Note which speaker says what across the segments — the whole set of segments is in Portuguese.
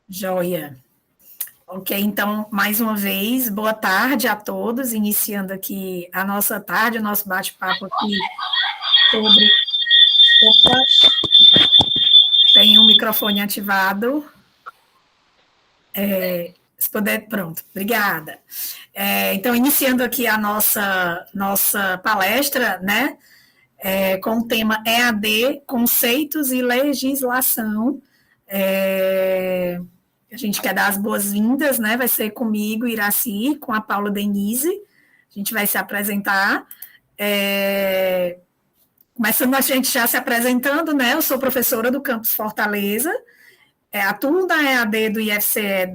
Speaker 1: Joia. Ok, então, mais uma vez, boa tarde a todos, iniciando aqui a nossa tarde, o nosso bate-papo aqui sobre... Opa, tem um microfone ativado. Se puder, pronto, obrigada. Então, iniciando aqui a nossa palestra, né, com o tema EAD, Conceitos e Legislação. A gente quer dar as boas-vindas, né? Vai ser comigo, Iraci, com a Paula Denise. A gente vai se apresentar. Começando a gente já se apresentando, né? Eu sou professora do Campus Fortaleza, atuo na EAD do IFCE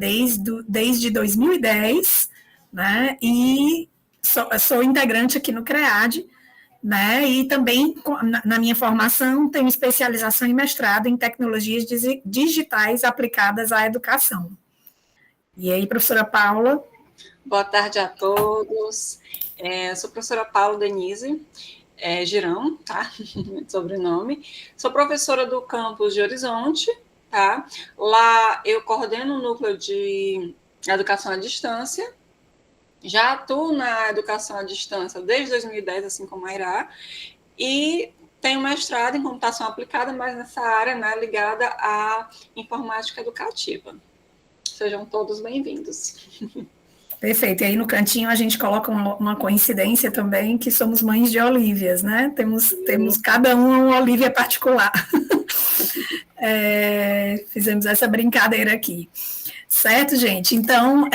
Speaker 1: desde 2010, né? E sou integrante aqui no CREAD, né? E também, na minha formação, tenho especialização e mestrado em tecnologias digitais aplicadas à educação. E aí, professora Paula?
Speaker 2: Boa tarde a todos. Sou professora Paula Denise Girão, tá? Sobrenome. Sou professora do campus de Horizonte, tá? Lá eu coordeno o núcleo de educação à distância. Já atuo na educação à distância desde 2010, assim como a Irá, e tenho mestrado em computação aplicada, mas nessa área, né, ligada à informática educativa. Sejam todos bem-vindos.
Speaker 1: Perfeito. E aí no cantinho a gente coloca uma coincidência também, que somos mães de Olívias, né? Temos cada uma Olívia particular. Fizemos essa brincadeira aqui. Certo, gente? Então,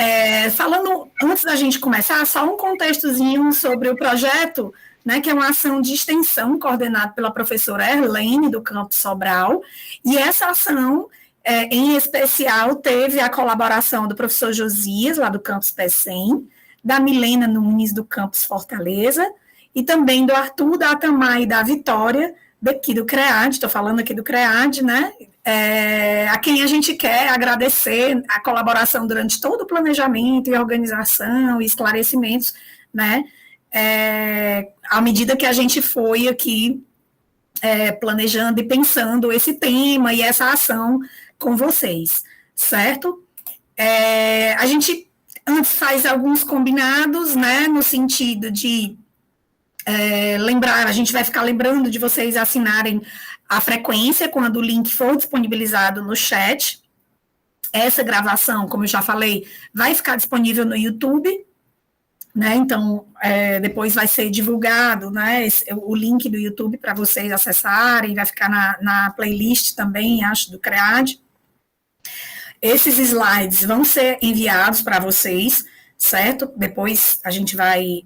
Speaker 1: falando, antes da gente começar, só um contextozinho sobre o projeto, né, que é uma ação de extensão coordenada pela professora Erlene, do Campus Sobral, e essa ação, em especial, teve a colaboração do professor Josias, lá do Campus PECEM, da Milena Nunes, do Campus Fortaleza, e também do Arthur, da Atamar e da Vitória, daqui do CREAD, estou falando aqui do CREAD, né, a quem a gente quer agradecer a colaboração durante todo o planejamento e organização e esclarecimentos, né, à medida que a gente foi aqui planejando e pensando esse tema e essa ação com vocês, certo? A gente antes faz alguns combinados, né, no sentido de lembrar, a gente vai ficar lembrando de vocês assinarem a frequência quando o link for disponibilizado no chat. Essa gravação, como eu já falei, vai ficar disponível no YouTube, né? Então, depois vai ser divulgado, né, o link do YouTube para vocês acessarem, vai ficar na playlist também, acho, do CREAD. Esses slides vão ser enviados para vocês, certo? Depois a gente vai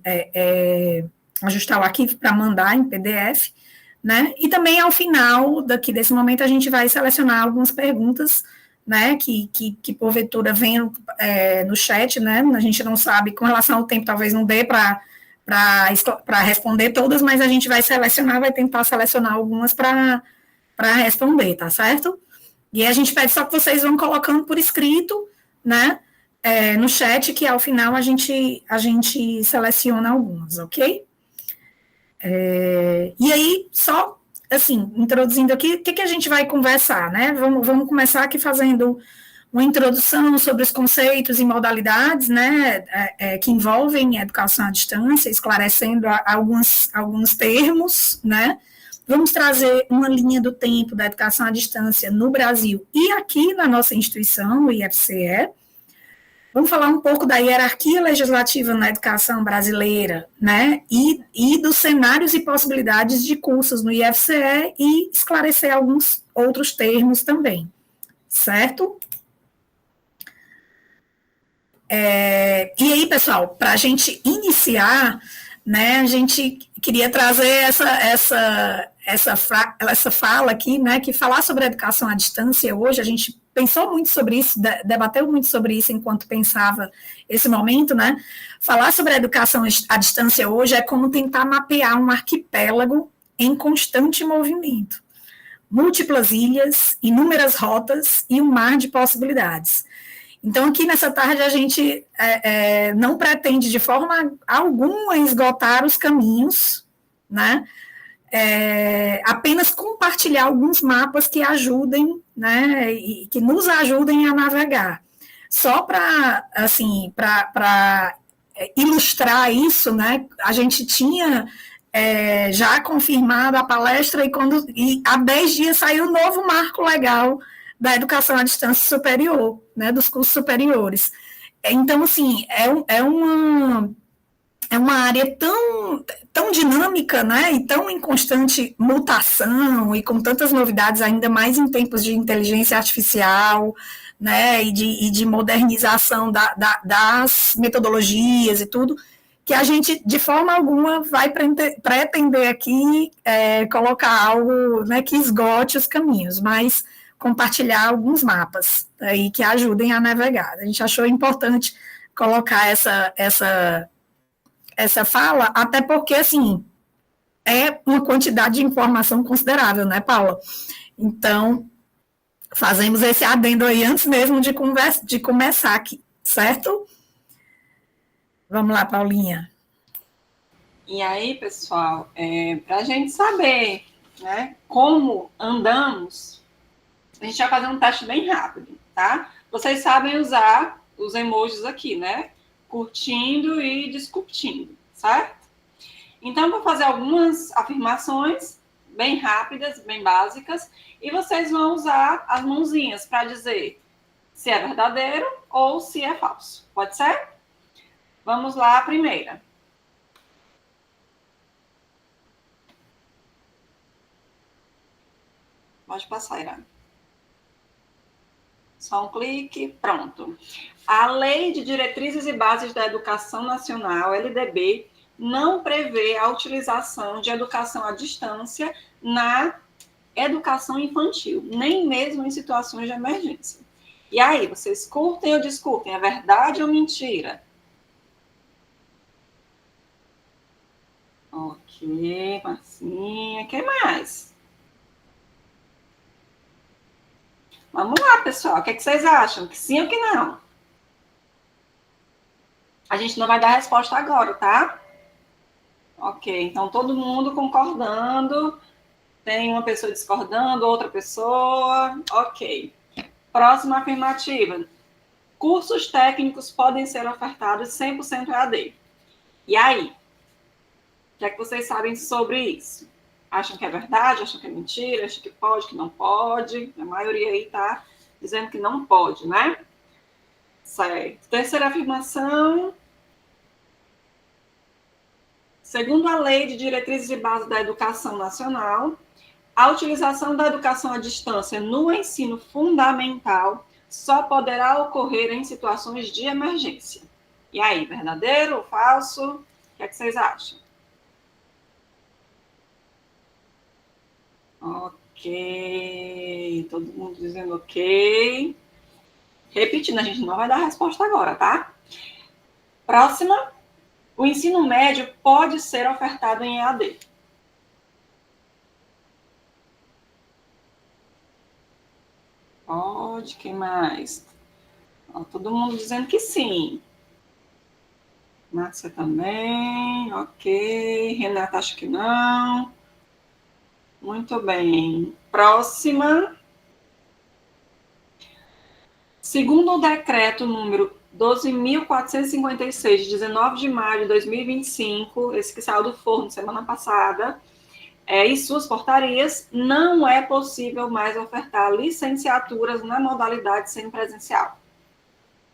Speaker 1: ajustar o arquivo para mandar em PDF, né? E também ao final desse momento a gente vai selecionar algumas perguntas, né, que porventura venham no chat, né? A gente não sabe, com relação ao tempo, talvez não dê para responder todas, mas a gente vai tentar selecionar algumas para responder, tá certo? E a gente pede só que vocês vão colocando por escrito, né, no chat, que ao final a gente seleciona algumas, ok? E aí, só, assim, introduzindo aqui, o que a gente vai conversar, né? Vamos começar aqui fazendo uma introdução sobre os conceitos e modalidades, né, que envolvem a educação à distância, esclarecendo alguns termos, né? Vamos trazer uma linha do tempo da educação à distância no Brasil e aqui na nossa instituição, o IFCE. Vamos falar um pouco da hierarquia legislativa na educação brasileira, né, e dos cenários e possibilidades de cursos no IFCE e esclarecer alguns outros termos também, certo? E aí, pessoal, para a gente iniciar, né, a gente queria trazer essa fala aqui, né, que falar sobre a educação à distância hoje, a gente pensou muito sobre isso, debateu muito sobre isso enquanto pensava esse momento, né? Falar sobre a educação à distância hoje é como tentar mapear um arquipélago em constante movimento. Múltiplas ilhas, inúmeras rotas e um mar de possibilidades. Então, aqui nessa tarde, a gente não pretende de forma alguma esgotar os caminhos, né? apenas compartilhar alguns mapas que ajudem, né, e que nos ajudem a navegar. Só para, assim, para ilustrar isso, né, a gente tinha já confirmado a palestra e há 10 dias saiu o novo marco legal da educação à distância superior, né, dos cursos superiores. Então, assim, é uma área tão dinâmica, né, e tão em constante mutação e com tantas novidades, ainda mais em tempos de inteligência artificial, né, e de modernização das metodologias e tudo, que a gente, de forma alguma, vai pretender aqui colocar algo, né, que esgote os caminhos, mas compartilhar alguns mapas aí que ajudem a navegar. A gente achou importante colocar essa fala, até porque, assim, é uma quantidade de informação considerável, né, Paula? Então, fazemos esse adendo aí antes mesmo de começar aqui, certo? Vamos lá, Paulinha.
Speaker 2: E aí, pessoal, para a gente saber, né, como andamos, a gente vai fazer um teste bem rápido, tá? Vocês sabem usar os emojis aqui, né? Curtindo e discutindo, certo? Então, eu vou fazer algumas afirmações bem rápidas, bem básicas, e vocês vão usar as mãozinhas para dizer se é verdadeiro ou se é falso. Pode ser? Vamos lá, a primeira. Pode passar, Irã. Só um clique, pronto. A Lei de Diretrizes e Bases da Educação Nacional, LDB, não prevê a utilização de educação à distância na educação infantil, nem mesmo em situações de emergência. E aí, vocês curtem ou discutem? É verdade ou mentira? Ok, Marcinha. Quem mais? Vamos lá, pessoal. O que vocês acham? Que sim ou que não? A gente não vai dar resposta agora, tá? Ok, então todo mundo concordando. Tem uma pessoa discordando, outra pessoa. Ok. Próxima afirmativa. Cursos técnicos podem ser ofertados 100% EAD. E aí? O que é que vocês sabem sobre isso? Acham que é verdade? Acham que é mentira? Acham que pode, que não pode? A maioria aí tá dizendo que não pode, né? Certo. Terceira afirmação. Segundo a Lei de Diretrizes e Bases da Educação Nacional, a utilização da educação à distância no ensino fundamental só poderá ocorrer em situações de emergência. E aí, verdadeiro ou falso? O que é que vocês acham? Ok, todo mundo dizendo ok. Repetindo, a gente não vai dar a resposta agora, tá? Próxima. O ensino médio pode ser ofertado em EAD. Pode, quem mais? Ó, todo mundo dizendo que sim. Márcia também, ok. Renata acho que não. Muito bem. Próxima. Segundo o decreto número 12.456, de 19 de maio de 2025, esse que saiu do forno semana passada, e suas portarias, não é possível mais ofertar licenciaturas na modalidade semipresencial.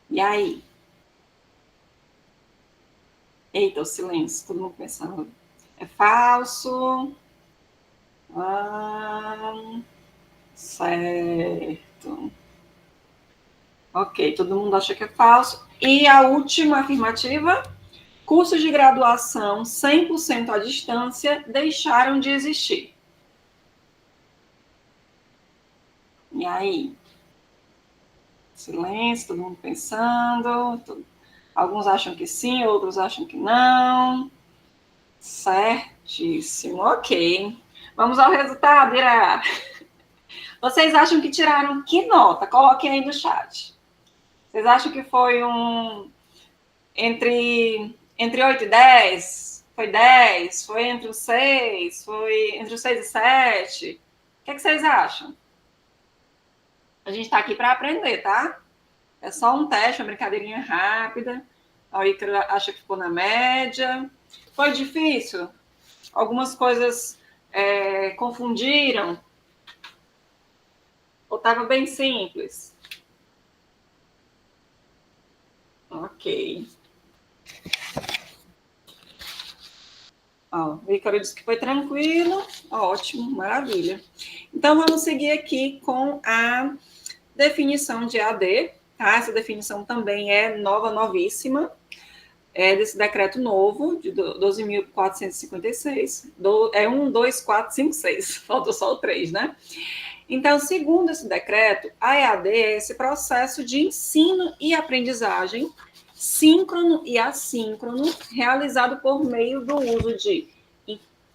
Speaker 2: E aí? Eita, o silêncio, todo mundo pensando. É falso? Certo. Ok, todo mundo acha que é falso. E a última afirmativa? Cursos de graduação 100% à distância deixaram de existir. E aí? Silêncio, todo mundo pensando. Alguns acham que sim, outros acham que não. Certíssimo, ok. Vamos ao resultado, Ira. Vocês acham que tiraram que nota? Coloquem aí no chat. Vocês acham que foi entre 8 e 10? Foi 10? Foi entre os 6? Foi entre os 6 e 7? O que vocês acham? A gente está aqui para aprender, tá? É só um teste, uma brincadeirinha rápida. A Ícaro acha que ficou na média. Foi difícil? Algumas coisas confundiram? Ou estava bem simples? Ok. Ó, o Ícaro disse que foi tranquilo. Ótimo, maravilha. Então, vamos seguir aqui com a definição de AD. Tá? Essa definição também é nova, novíssima. É desse decreto novo, de 12.456. É 12456. Faltou só o 3, né? Então, segundo esse decreto, a EAD é esse processo de ensino e aprendizagem síncrono e assíncrono, realizado por meio do uso de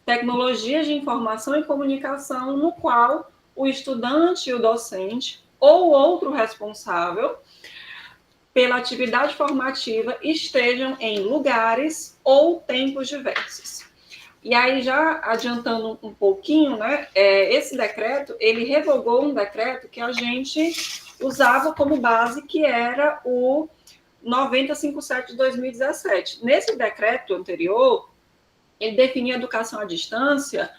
Speaker 2: tecnologias de informação e comunicação, no qual o estudante e o docente ou outro responsável pela atividade formativa estejam em lugares ou tempos diversos. E aí, já adiantando um pouquinho, né, esse decreto, ele revogou um decreto que a gente usava como base, que era o 9057 de 2017. Nesse decreto anterior, ele definia a educação à distância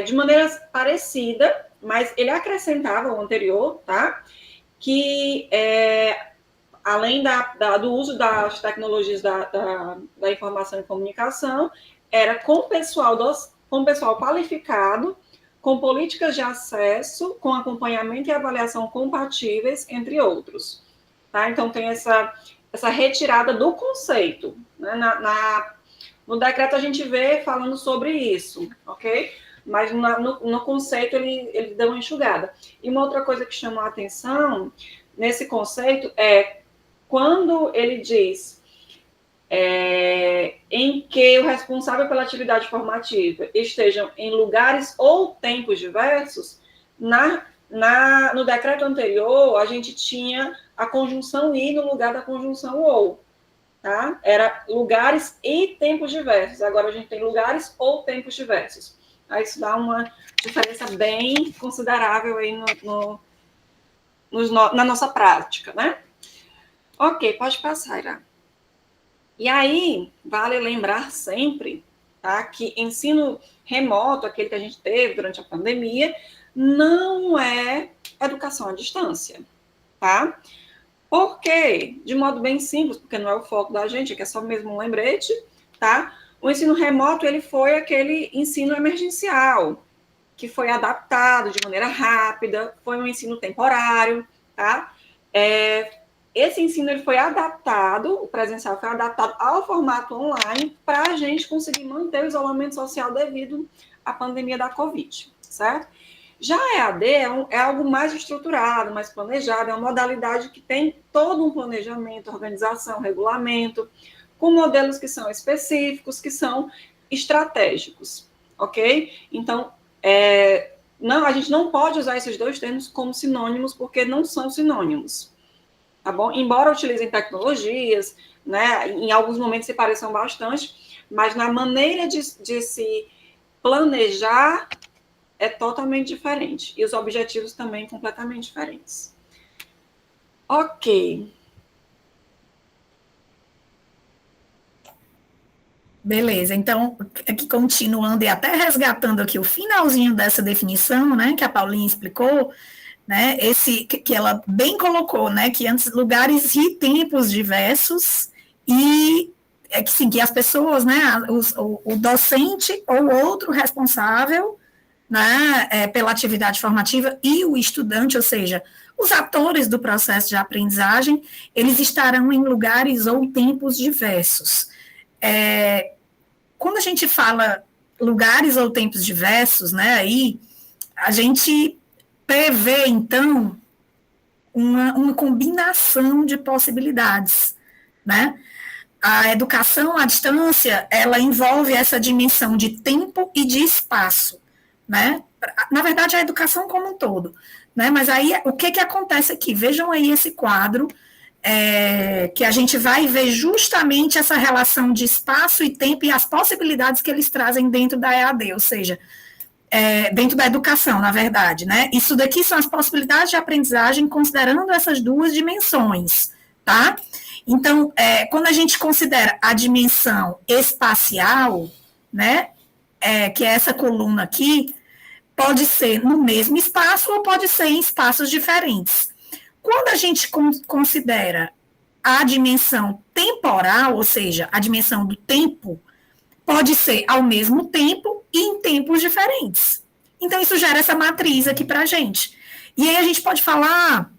Speaker 2: de maneira parecida, mas ele acrescentava o anterior, tá? Que além do uso das tecnologias da informação e comunicação, era com pessoal qualificado, com políticas de acesso, com acompanhamento e avaliação compatíveis, entre outros. Tá? Então, tem essa retirada do conceito. Né? No decreto, a gente vê falando sobre isso, ok? Mas no conceito, ele deu uma enxugada. E uma outra coisa que chamou a atenção nesse conceito é quando ele diz em que o responsável pela atividade formativa estejam em lugares ou tempos diversos, no decreto anterior, a gente tinha a conjunção e no lugar da conjunção ou, tá? Era lugares e tempos diversos. Agora a gente tem lugares ou tempos diversos. Aí isso dá uma diferença bem considerável aí na nossa prática, né? Ok, pode passar, Ira. E aí, vale lembrar sempre, tá, que ensino remoto, aquele que a gente teve durante a pandemia, não é educação à distância, tá? Por quê? De modo bem simples, porque não é o foco da gente, que é só mesmo um lembrete, tá? O ensino remoto, ele foi aquele ensino emergencial, que foi adaptado de maneira rápida, foi um ensino temporário, tá? Esse ensino ele foi adaptado, o presencial foi adaptado ao formato online para a gente conseguir manter o isolamento social devido à pandemia da Covid, certo? Já a EAD é algo mais estruturado, mais planejado, é uma modalidade que tem todo um planejamento, organização, regulamento, com modelos que são específicos, que são estratégicos, ok? Então, a gente não pode usar esses dois termos como sinônimos, porque não são sinônimos. Tá bom? Embora utilizem tecnologias, né, em alguns momentos se pareçam bastante, mas na maneira de se planejar é totalmente diferente. E os objetivos também completamente diferentes. Ok.
Speaker 1: Beleza, então, aqui continuando e até resgatando aqui o finalzinho dessa definição, né, que a Paulinha explicou, né, que ela bem colocou, né, que antes lugares e tempos diversos e que sim, que as pessoas, né, o docente ou outro responsável, né, pela atividade formativa e o estudante, ou seja, os atores do processo de aprendizagem, eles estarão em lugares ou tempos diversos. Quando a gente fala lugares ou tempos diversos, né, aí a gente prevê, então, uma combinação de possibilidades, né? A educação à distância, ela envolve essa dimensão de tempo e de espaço, né? Na verdade, a educação como um todo, né? Mas aí, o que acontece aqui? Vejam aí esse quadro que a gente vai ver justamente essa relação de espaço e tempo e as possibilidades que eles trazem dentro da EAD, ou seja, dentro da educação, na verdade, né? Isso daqui são as possibilidades de aprendizagem considerando essas duas dimensões, tá? Então, quando a gente considera a dimensão espacial, né, que é essa coluna aqui, pode ser no mesmo espaço ou pode ser em espaços diferentes. Quando a gente considera a dimensão temporal, ou seja, a dimensão do tempo, pode ser ao mesmo tempo e em tempos diferentes. Então, isso gera essa matriz aqui para a gente. E aí a gente pode falar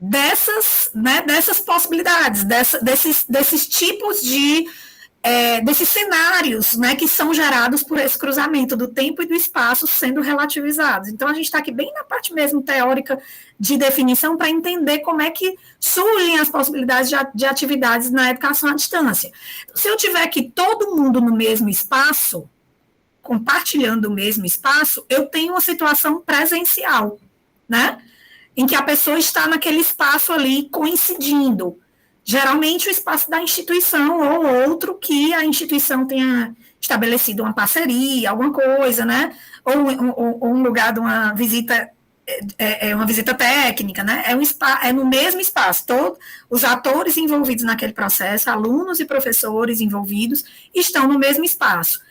Speaker 1: dessas possibilidades, desses tipos desses cenários, né, que são gerados por esse cruzamento do tempo e do espaço sendo relativizados. Então, a gente está aqui bem na parte mesmo teórica de definição para entender como é que surgem as possibilidades de atividades na educação à distância. Se eu tiver aqui todo mundo no mesmo espaço, compartilhando o mesmo espaço, eu tenho uma situação presencial, né, em que a pessoa está naquele espaço ali coincidindo. Geralmente o espaço da instituição ou outro que a instituição tenha estabelecido uma parceria, alguma coisa, né? Ou um lugar de uma visita, uma visita técnica, né? É no mesmo espaço. Todos os atores envolvidos naquele processo, alunos e professores envolvidos, estão no mesmo espaço.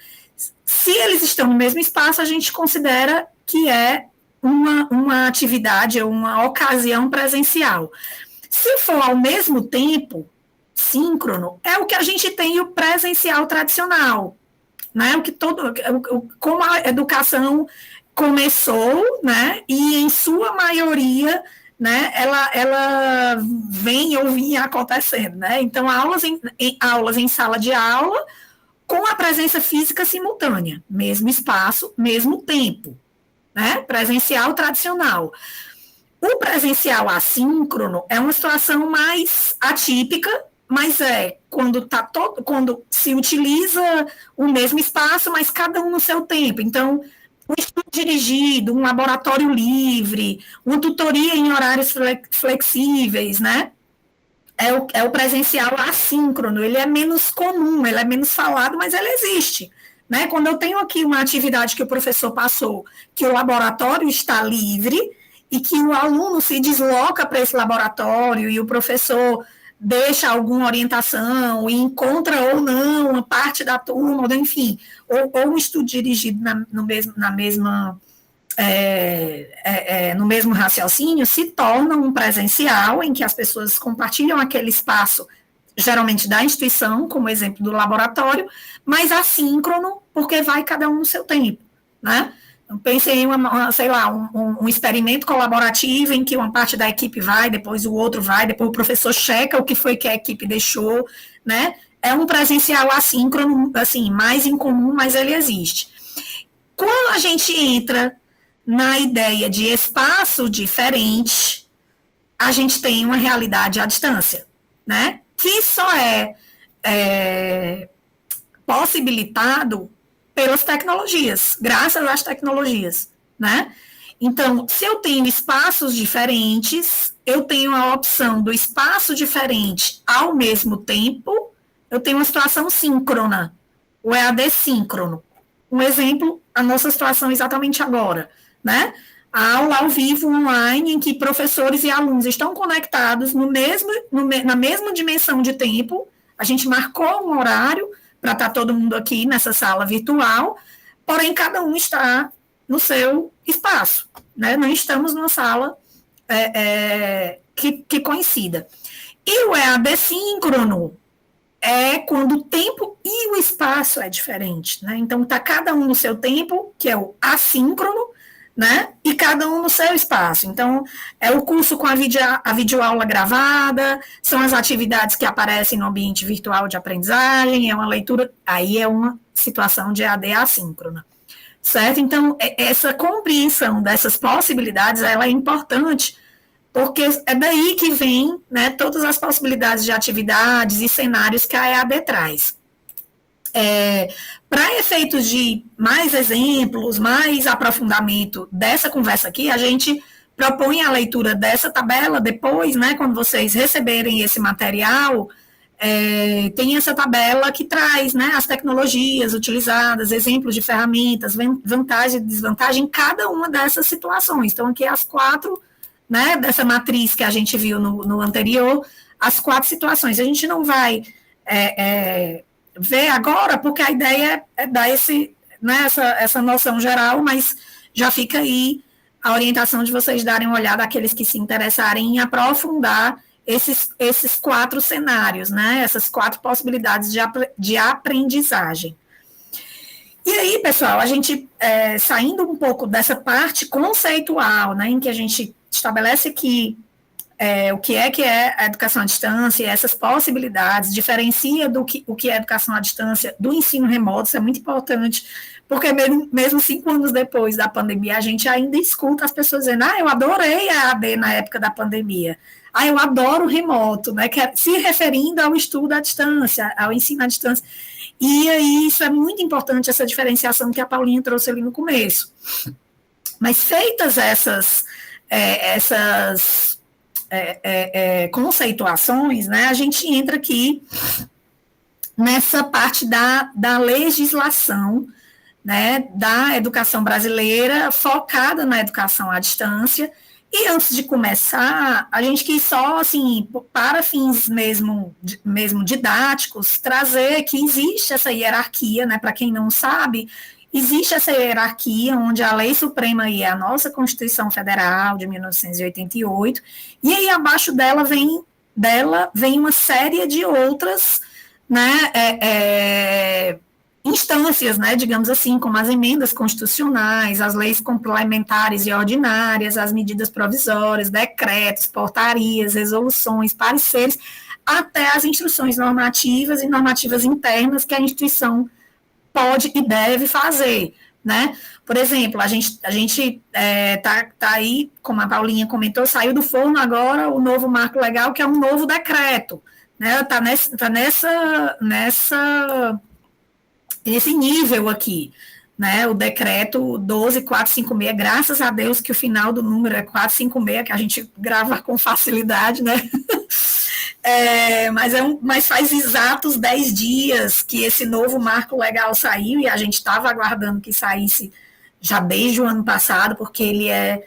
Speaker 1: Se eles estão no mesmo espaço, a gente considera que é uma atividade ou uma ocasião presencial. Se for ao mesmo tempo, síncrono, é o que a gente tem o presencial tradicional, né? Como a educação começou, né? E em sua maioria, né? Ela vem ou vinha acontecendo, né? Então, aulas em sala de aula com a presença física simultânea, mesmo espaço, mesmo tempo, né? Presencial tradicional. O presencial assíncrono é uma situação mais atípica, mas quando se utiliza o mesmo espaço, mas cada um no seu tempo. Então, um estudo dirigido, um laboratório livre, uma tutoria em horários flexíveis, né? É o presencial assíncrono. Ele é menos comum, ele é menos falado, mas ele existe. Né? Quando eu tenho aqui uma atividade que o professor passou, que o laboratório está livre, e que o aluno se desloca para esse laboratório e o professor deixa alguma orientação e encontra ou não uma parte da turma, enfim, ou um estudo dirigido no mesmo raciocínio, se torna um presencial em que as pessoas compartilham aquele espaço, geralmente da instituição, como exemplo do laboratório, mas assíncrono, porque vai cada um no seu tempo, né? Pensei em um experimento colaborativo em que uma parte da equipe vai, depois o outro vai, depois o professor checa o que foi que a equipe deixou, né? É um presencial assíncrono, assim, mais incomum, mas ele existe. Quando a gente entra na ideia de espaço diferente, a gente tem uma realidade à distância, né? Que só é possibilitado pelas tecnologias, graças às tecnologias, né? Então, se eu tenho espaços diferentes, eu tenho a opção do espaço diferente ao mesmo tempo, eu tenho uma situação síncrona, o EAD síncrono. Um exemplo, a nossa situação exatamente agora, né? A aula ao vivo online, em que professores e alunos estão conectados na mesma dimensão de tempo, a gente marcou um horário para estar todo mundo aqui nessa sala virtual, porém cada um está no seu espaço, né? Não estamos numa sala que coincida. E o EAD síncrono é quando o tempo e o espaço é diferente, né? Então está cada um no seu tempo, que é o assíncrono, né? E cada um no seu espaço. Então, é o curso com a videoaula gravada, são as atividades que aparecem no ambiente virtual de aprendizagem, é uma leitura, aí é uma situação de EAD assíncrona, certo? Então, essa compreensão dessas possibilidades, ela é importante, porque é daí que vem, né, todas as possibilidades de atividades e cenários que a EAD traz. Para efeitos de mais exemplos, mais aprofundamento dessa conversa aqui, a gente propõe a leitura dessa tabela depois, né, quando vocês receberem esse material, tem essa tabela que traz, né, as tecnologias utilizadas, exemplos de ferramentas, vantagem e desvantagem em cada uma dessas situações. Então, aqui as 4, né, dessa matriz que a gente viu no anterior, as 4 situações. A gente não vai ver agora, porque a ideia é dar né, essa noção geral, mas já fica aí a orientação de vocês darem uma olhada àqueles que se interessarem em aprofundar esses 4 cenários, né? Essas 4 possibilidades de aprendizagem. E aí, pessoal, a gente, saindo um pouco dessa parte conceitual, né, em que a gente estabelece aqui o que é a educação à distância, essas possibilidades, diferencia o que é educação à distância do ensino remoto, isso é muito importante, porque mesmo 5 anos depois da pandemia, a gente ainda escuta as pessoas dizendo, eu adorei a AD na época da pandemia, eu adoro o remoto, né, se referindo ao estudo à distância, ao ensino à distância. E aí, isso é muito importante, essa diferenciação que a Paulinha trouxe ali no começo. Mas feitas essas conceituações, né, a gente entra aqui nessa parte da legislação, né, da educação brasileira, focada na educação à distância. E antes de começar, a gente quis só, assim, para fins mesmo didáticos, trazer que existe essa hierarquia, né, para quem não sabe, existe essa hierarquia onde a lei suprema aí é a nossa Constituição Federal de 1988, e aí abaixo dela vem uma série de outras, né, instâncias, né, digamos assim, como as emendas constitucionais, as leis complementares e ordinárias, as medidas provisórias, decretos, portarias, resoluções, pareceres, até as instruções normativas e normativas internas que a instituição pode e deve fazer, né? Por exemplo, a gente tá aí, como a Paulinha comentou, saiu do forno agora o novo marco legal, que é um novo decreto, né? Tá nesse nível aqui, né, o decreto 12456, graças a Deus que o final do número é 456, que a gente grava com facilidade, né, mas faz exatos 10 dias que esse novo marco legal saiu, e a gente estava aguardando que saísse já desde o ano passado, porque ele é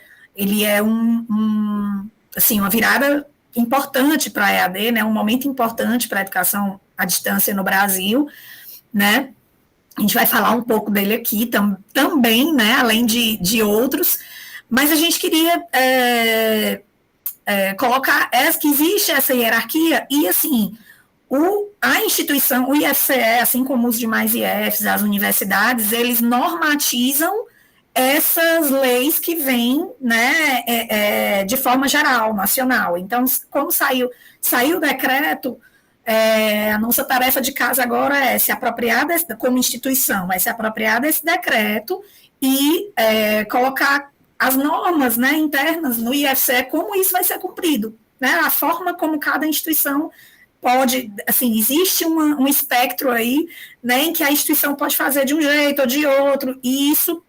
Speaker 1: assim, uma virada importante para a EAD, né, um momento importante para a educação à distância no Brasil, né. A gente vai falar um pouco dele aqui também, né, além de outros, mas a gente queria colocar que existe essa hierarquia e, assim, a instituição, o IFCE, assim como os demais IFs, as universidades, eles normatizam essas leis que vêm, né, de forma geral, nacional. Então, como saiu o decreto, a nossa tarefa de casa agora é se apropriar como instituição, se apropriar desse decreto e colocar as normas, né, internas no IFCE, como isso vai ser cumprido, né, a forma como cada instituição pode, assim, existe um espectro aí, né, em que a instituição pode fazer de um jeito ou de outro, e isso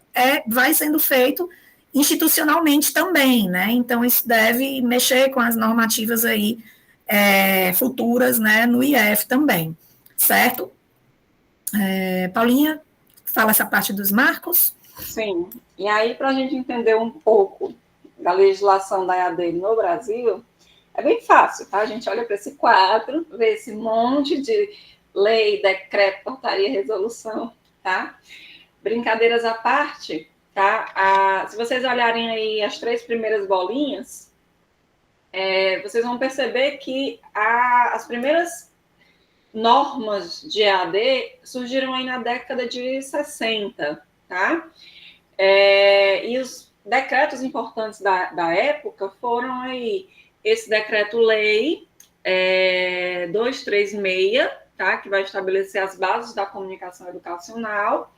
Speaker 1: vai sendo feito institucionalmente também, né, então isso deve mexer com as normativas aí, futuras, né, no IF também, certo? Paulinha, fala essa parte dos marcos.
Speaker 2: Sim, e aí para a gente entender um pouco da legislação da EAD no Brasil, é bem fácil, tá? A gente olha para esse quadro, vê esse monte de lei, decreto, portaria, resolução, tá? Brincadeiras à parte, tá? Se vocês olharem aí as 3 primeiras bolinhas, vocês vão perceber que as primeiras normas de EAD surgiram aí na década de 60, tá? E os decretos importantes da época foram aí esse decreto-lei 236, tá? Que vai estabelecer as bases da comunicação educacional,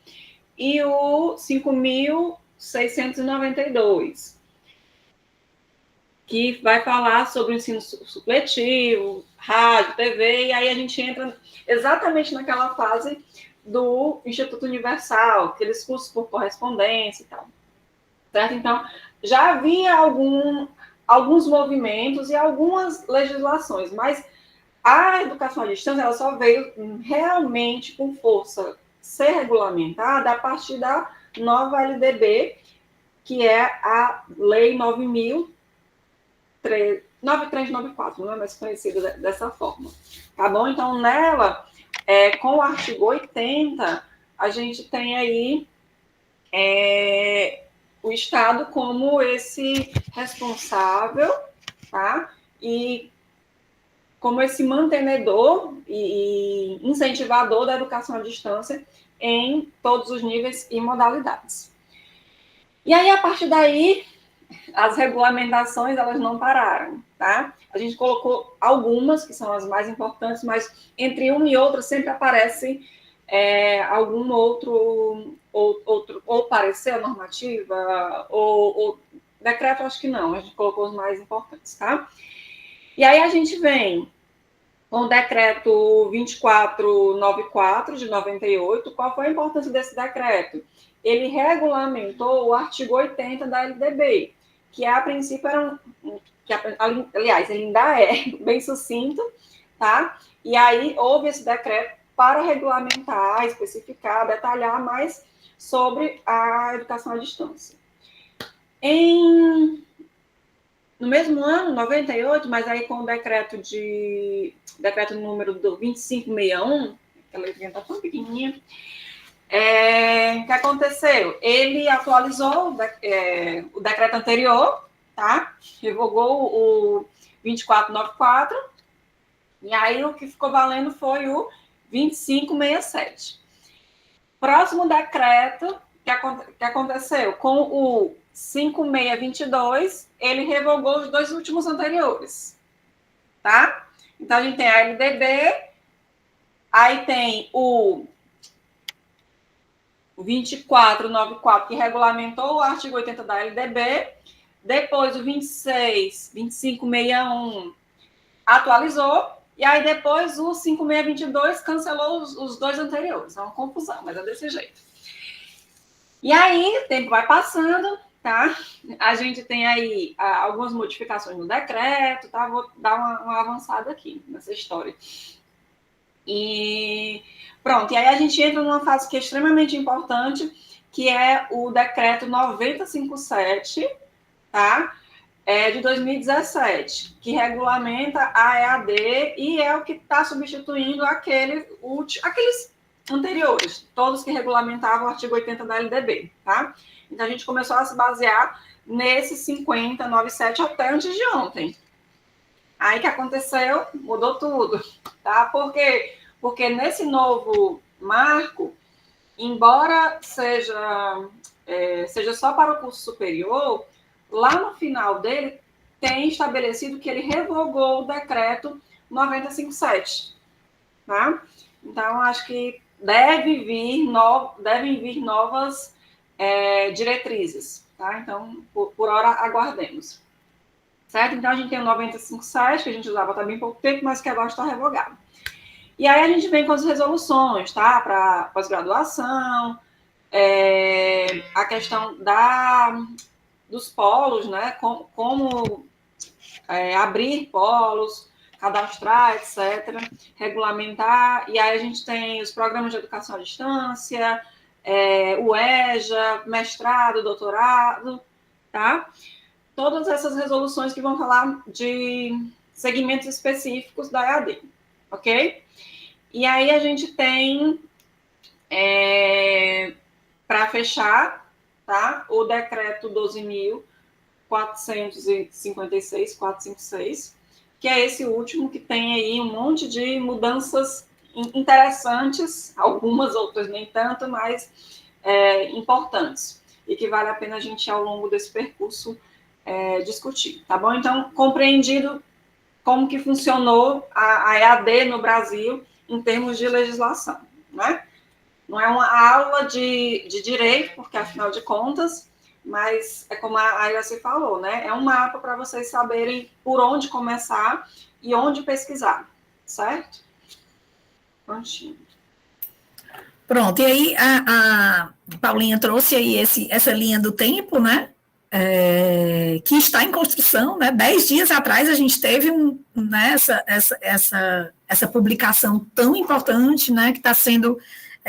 Speaker 2: e o 5.692, que vai falar sobre o ensino supletivo, rádio, TV, e aí a gente entra exatamente naquela fase do Instituto Universal, aqueles cursos por correspondência e tal. Certo? Então, já havia alguns movimentos e algumas legislações, mas a educação à distância ela só veio realmente com força ser regulamentada a partir da nova LDB, que é a Lei 9394, não é mais conhecida dessa forma. Tá bom? Então, nela, com o artigo 80, a gente tem aí o Estado como esse responsável, tá? E como esse mantenedor e incentivador da educação à distância em todos os níveis e modalidades. E aí, a partir daí, as regulamentações, elas não pararam, tá? A gente colocou algumas, que são as mais importantes, mas entre uma e outra sempre aparece algum outro ou parecer normativa, ou decreto, acho que não, a gente colocou os mais importantes, tá? E aí a gente vem com o decreto 2494 de 98. Qual foi a importância desse decreto? Ele regulamentou o artigo 80 da LDB, que a princípio era aliás, ele ainda é bem sucinto, tá? E aí houve esse decreto para regulamentar, especificar, detalhar mais sobre a educação à distância. No mesmo ano, 98, mas aí com o decreto número 2561, aquela letrinha está tão pequenininha, o que aconteceu? Ele atualizou o decreto anterior, tá? Revogou o 2494, e aí o que ficou valendo foi o 2567. Próximo decreto, que aconteceu? Com o 5622, ele revogou os dois últimos anteriores, tá? Então, a gente tem a LDB, aí tem o 2494, que regulamentou o artigo 80 da LDB, depois o 2561 atualizou, e aí depois o 5622 cancelou os dois anteriores. É uma confusão, mas é desse jeito. E aí, o tempo vai passando, tá? A gente tem aí algumas modificações no decreto, tá? Vou dar uma avançada aqui nessa história. E pronto, e aí a gente entra numa fase que é extremamente importante, que é o decreto 9057, tá? De 2017, que regulamenta a EAD e é o que está substituindo aqueles anteriores, todos que regulamentavam o artigo 80 da LDB, tá? Então, a gente começou a se basear nesse 5097 até antes de ontem. Aí, o que aconteceu? Mudou tudo, tá? Por quê? Porque nesse novo marco, embora seja só para o curso superior, lá no final dele, tem estabelecido que ele revogou o decreto 9057, tá? Então, acho que devem vir novas diretrizes, tá? Então, por hora, aguardemos. Certo? Então, a gente tem o 9057, que a gente usava também há pouco tempo, mas que agora está revogado. E aí, a gente vem com as resoluções, tá? Para pós-graduação, a questão dos polos, né? Como abrir polos, cadastrar, etc., regulamentar, e aí a gente tem os programas de educação à distância, o EJA, mestrado, doutorado, tá? Todas essas resoluções que vão falar de segmentos específicos da EAD, ok? E aí a gente tem, para fechar, tá? O decreto 12.456, que é esse último, que tem aí um monte de mudanças interessantes, algumas outras nem tanto, mas importantes, e que vale a pena a gente, ao longo desse percurso, discutir, tá bom? Então, compreendido como que funcionou a EAD no Brasil em termos de legislação, né? Não é uma aula de direito, porque, afinal de contas, mas é como a Iraci falou, né? É um mapa para vocês saberem por onde começar e onde pesquisar, certo? Prontinho.
Speaker 1: Pronto, e aí a Paulinha trouxe aí essa linha do tempo, né? que está em construção, né? 10 dias atrás a gente teve né, essa publicação tão importante, né, que está sendo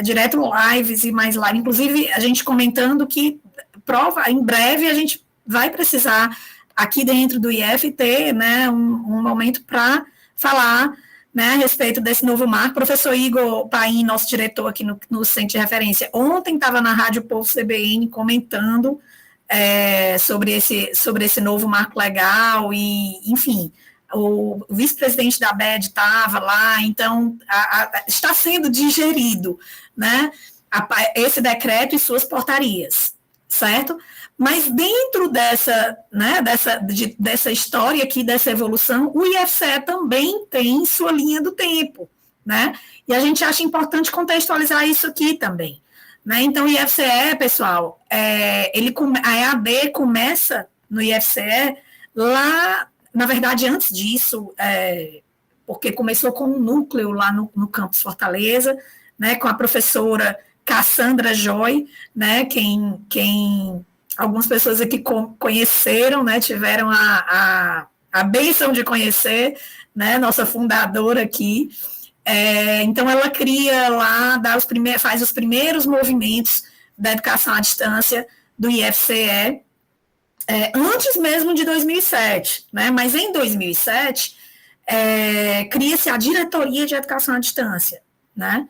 Speaker 1: direto lives e mais live, inclusive a gente comentando que em breve a gente vai precisar aqui dentro do IF ter, né, um momento para falar, né, a respeito desse novo marco. Professor Igor Paim, nosso diretor aqui no Centro de Referência, ontem estava na Rádio Povo CBN comentando sobre esse novo marco legal e, enfim, o vice-presidente da ABED estava lá, então está sendo digerido, né, esse decreto e suas portarias, certo? Mas dentro dessa história aqui, dessa evolução, o IFCE também tem sua linha do tempo, né? E a gente acha importante contextualizar isso aqui também. Né? Então, o IFCE, pessoal, a EAD começa no IFCE lá, na verdade, antes disso, porque começou com um núcleo lá no campus Fortaleza, né, com a professora Cassandra Joy, né, quem algumas pessoas aqui conheceram, né, tiveram a bênção de conhecer, né, nossa fundadora aqui. Então, ela cria lá, faz os primeiros movimentos da educação à distância do IFCE, antes mesmo de 2007, né? Mas em 2007, cria-se a Diretoria de Educação à Distância, né?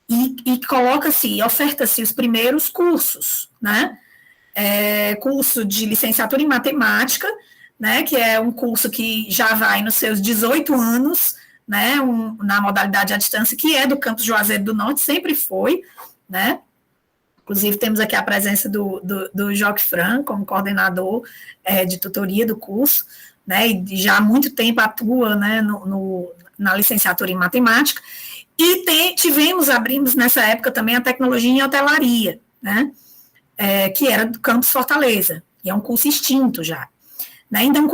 Speaker 1: E coloca-se, oferta-se os primeiros cursos, né? Curso de licenciatura em matemática, né? Que é um curso que já vai nos seus 18 anos, né, na modalidade à distância, que é do campus Juazeiro do Norte, sempre foi, né, inclusive temos aqui a presença do Joque Fran, como coordenador de tutoria do curso, né, e já há muito tempo atua, né, na licenciatura em matemática, e abrimos nessa época também a tecnologia em hotelaria, né, que era do campus Fortaleza, e é um curso extinto já, né, então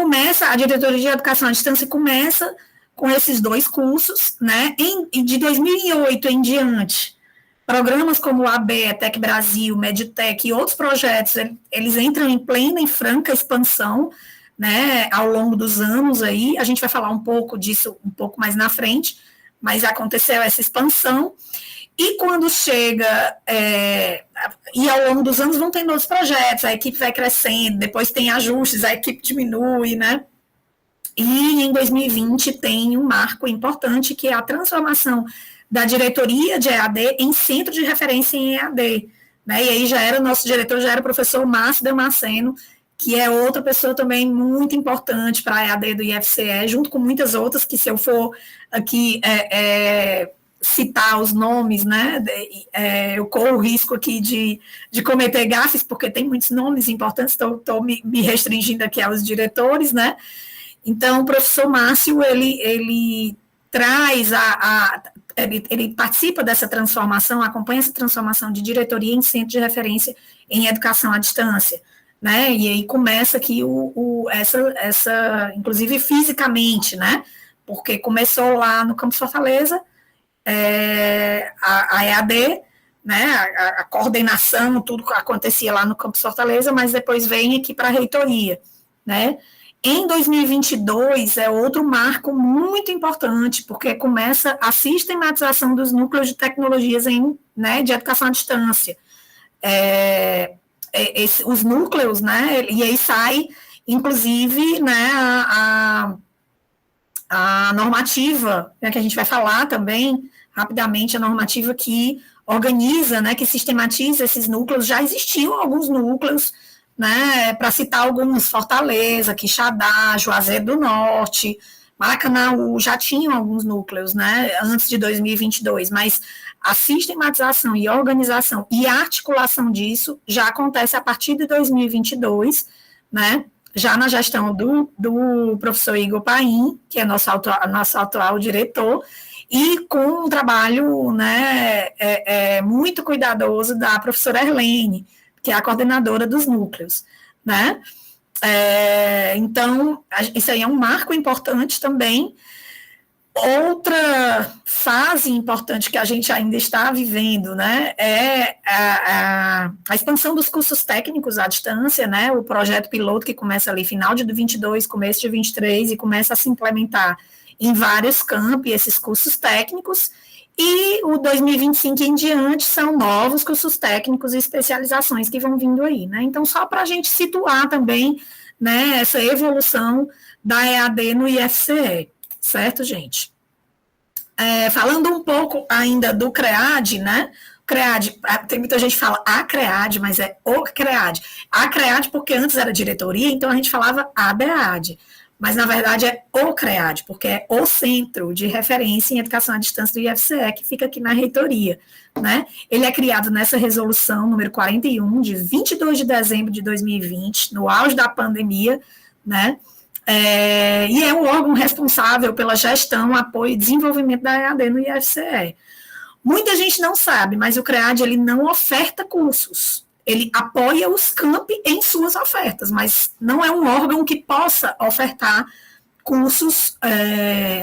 Speaker 1: a diretoria de educação à distância começa com esses dois cursos, né, de 2008 em diante, programas como o AB, ETEC Brasil, Meditec e outros projetos, eles entram em plena e franca expansão, né, ao longo dos anos aí, a gente vai falar um pouco disso um pouco mais na frente, mas aconteceu essa expansão, e quando chega, e ao longo dos anos vão tendo outros projetos, a equipe vai crescendo, depois tem ajustes, a equipe diminui, né, e em 2020 tem um marco importante, que é a transformação da diretoria de EAD em centro de referência em EAD. Né? E aí nosso diretor já era o professor Márcio Damasceno, que é outra pessoa também muito importante para a EAD do IFCE, junto com muitas outras, que se eu for aqui citar os nomes, né, eu corro o risco aqui de cometer gafes, porque tem muitos nomes importantes, estou me restringindo aqui aos diretores, né. Então, o professor Márcio, ele traz ele participa dessa transformação, acompanha essa transformação de diretoria em centro de referência em educação à distância, né, e aí começa aqui essa inclusive fisicamente, né, porque começou lá no campus Fortaleza, a EAD, né, a coordenação, tudo que acontecia lá no campus Fortaleza, mas depois vem aqui para a reitoria, né. Em 2022 é outro marco muito importante, porque começa a sistematização dos núcleos de tecnologias de educação à distância. Os núcleos, né, e aí sai, inclusive, né, a normativa, né, que a gente vai falar também, rapidamente, a normativa que organiza, né, que sistematiza esses núcleos. Já existiam alguns núcleos, né, para citar alguns, Fortaleza, Quixadá, Juazeiro do Norte, Maracanaú, já tinham alguns núcleos, né, antes de 2022, mas a sistematização e organização e articulação disso já acontece a partir de 2022, né, já na gestão do professor Igor Paim, que é nosso atual diretor, e com um trabalho, né, muito cuidadoso da professora Erlene, que é a coordenadora dos núcleos, né? Então, isso aí é um marco importante também. Outra fase importante que a gente ainda está vivendo, né, é a expansão dos cursos técnicos à distância, né, o projeto piloto que começa ali final de 22, começo de 23 e começa a se implementar em vários campi esses cursos técnicos, e o 2025 em diante são novos cursos técnicos e especializações que vão vindo aí, né, então só para a gente situar também, né, essa evolução da EAD no IFCE. Certo, gente? Falando um pouco ainda do CREAD, né? CREAD, tem muita gente que fala a CREAD, mas é o CREAD. A CREAD porque antes era diretoria, então a gente falava a DEAD. Mas, na verdade, é o CREAD, porque é o Centro de Referência em Educação à Distância do IFCE, que fica aqui na reitoria, né? Ele é criado nessa resolução número 41, de 22 de dezembro de 2020, no auge da pandemia, né? E é um órgão responsável pela gestão, apoio e desenvolvimento da EAD no IFCE. Muita gente não sabe, mas o CREAD ele não oferta cursos. Ele apoia os campi em suas ofertas, mas não é um órgão que possa ofertar cursos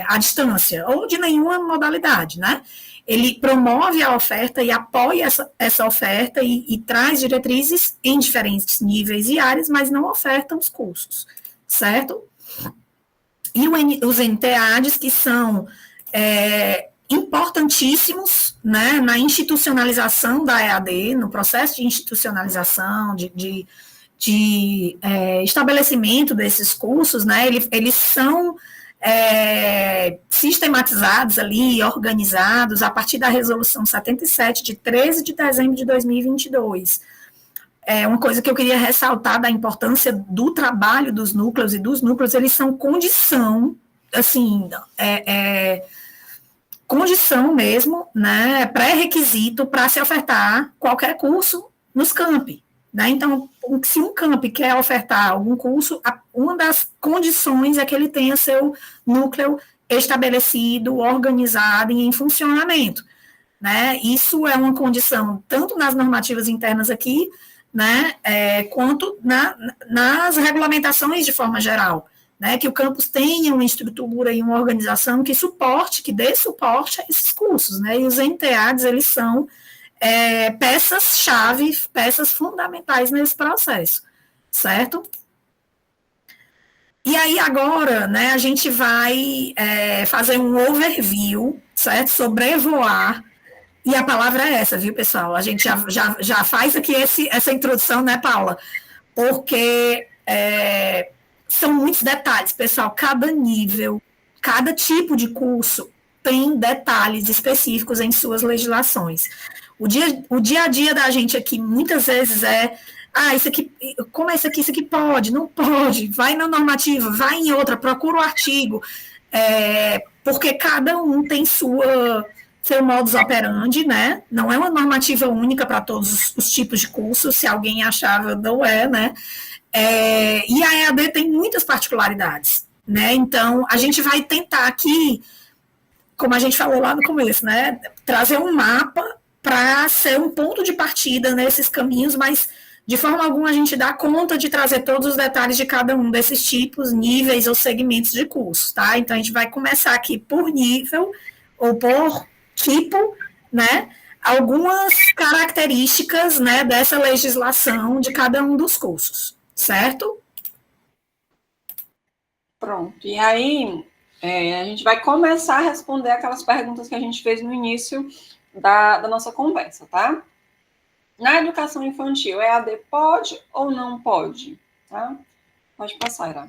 Speaker 1: à distância, ou de nenhuma modalidade, né? Ele promove a oferta e apoia essa oferta e traz diretrizes em diferentes níveis e áreas, mas não oferta os cursos, certo? E os NTADs, que são importantíssimos, né, na institucionalização da EAD, no processo de institucionalização, de estabelecimento desses cursos, né, eles são sistematizados ali, organizados, a partir da resolução 77, de 13 de dezembro de 2022. Uma coisa que eu queria ressaltar da importância do trabalho dos núcleos, e dos núcleos, eles são condição, assim, condição mesmo, né, pré-requisito para se ofertar qualquer curso nos campi, né? Então, se um campi quer ofertar algum curso, uma das condições é que ele tenha seu núcleo estabelecido, organizado e em funcionamento, né? Isso é uma condição tanto nas normativas internas aqui, né, quanto nas regulamentações de forma geral, né, que o campus tenha uma estrutura e uma organização que dê suporte a esses cursos, né, e os NTADs, eles são peças-chave, peças fundamentais nesse processo, certo? E aí agora, né, a gente vai fazer um overview, certo, sobrevoar. E a palavra é essa, viu, pessoal? A gente já faz aqui essa introdução, né, Paula? Porque são muitos detalhes, pessoal. Cada nível, cada tipo de curso tem detalhes específicos em suas legislações. O dia a dia da gente aqui, muitas vezes, isso aqui, como é isso aqui? Isso aqui pode, não pode, vai na normativa, vai em outra, procura o artigo, porque cada um tem seu modus operandi, né? Não é uma normativa única para todos os tipos de cursos, se alguém achava, não é, né? E a EAD tem muitas particularidades, né? Então, a gente vai tentar aqui, como a gente falou lá no começo, né? Trazer um mapa para ser um ponto de partida nesses caminhos, mas de forma alguma a gente dá conta de trazer todos os detalhes de cada um desses tipos, níveis ou segmentos de cursos, tá? Então, a gente vai começar aqui por nível ou por tipo, né, algumas características, né, dessa legislação de cada um dos cursos, certo?
Speaker 2: Pronto, e aí a gente vai começar a responder aquelas perguntas que a gente fez no início da nossa conversa, tá? Na educação infantil, EAD pode ou não pode? Tá? Pode passar, Ira.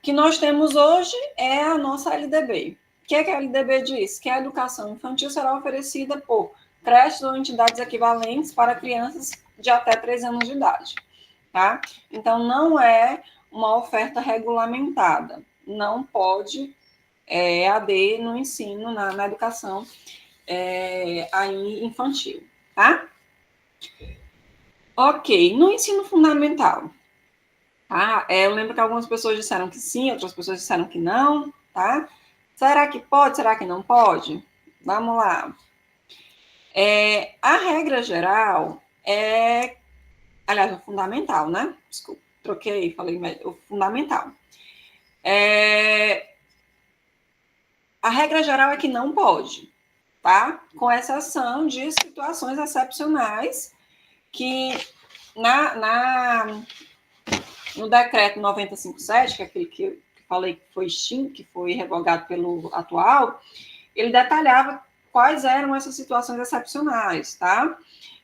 Speaker 2: Que nós temos hoje é a nossa LDB. O que a LDB diz? Que a educação infantil será oferecida por creches ou entidades equivalentes para crianças de até 3 anos de idade. Tá? Então, não é uma oferta regulamentada. Não pode EAD no ensino, na educação aí infantil. Tá? Ok, no ensino fundamental. Tá? Eu lembro que algumas pessoas disseram que sim, outras pessoas disseram que não, tá? Será que pode? Será que não pode? Vamos lá. A regra geral aliás, o fundamental, né? Desculpa, troquei, falei o fundamental. A regra geral é que não pode, tá? Com exceção de situações excepcionais que no decreto 957, que é aquele que eu falei que foi extinto, que foi revogado pelo atual, ele detalhava quais eram essas situações excepcionais, tá?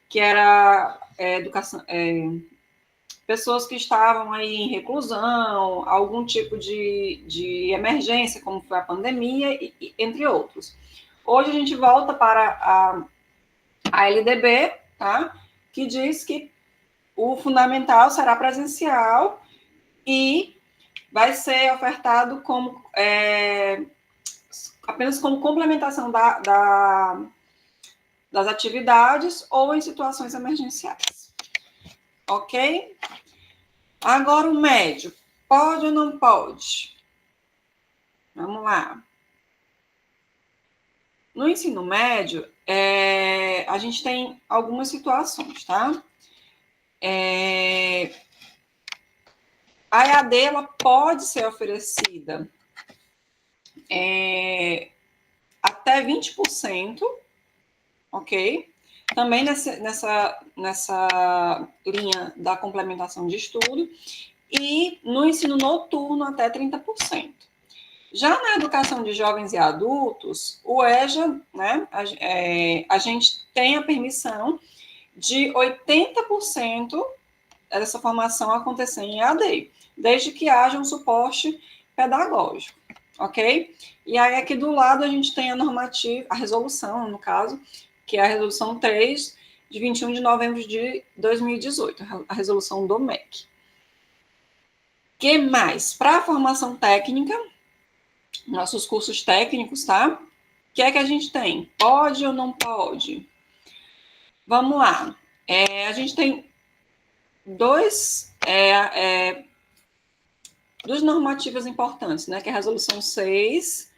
Speaker 2: Que era educação, pessoas que estavam aí em reclusão, algum tipo de emergência, como foi a pandemia, entre outros. Hoje a gente volta para a LDB, tá? Que diz que o fundamental será presencial e vai ser ofertado como apenas como complementação das atividades ou em situações emergenciais. Ok? Agora o médio. Pode ou não pode? Vamos lá. No ensino médio, a gente tem algumas situações, tá? A EAD ela pode ser oferecida até 20%, ok? Também nessa linha da complementação de estudo, e no ensino noturno até 30%. Já na educação de jovens e adultos, o EJA, né, a gente tem a permissão de 80% dessa formação acontecer em EAD, desde que haja um suporte pedagógico, ok? E aí aqui do lado a gente tem a normativa, a resolução, no caso, que é a resolução 3, de 21 de novembro de 2018, a resolução do MEC. Que mais? Para a formação técnica, nossos cursos técnicos, tá? O que é que a gente tem? Pode ou não pode? Vamos lá. A gente tem duas normativas importantes, né? Que é a Resolução 6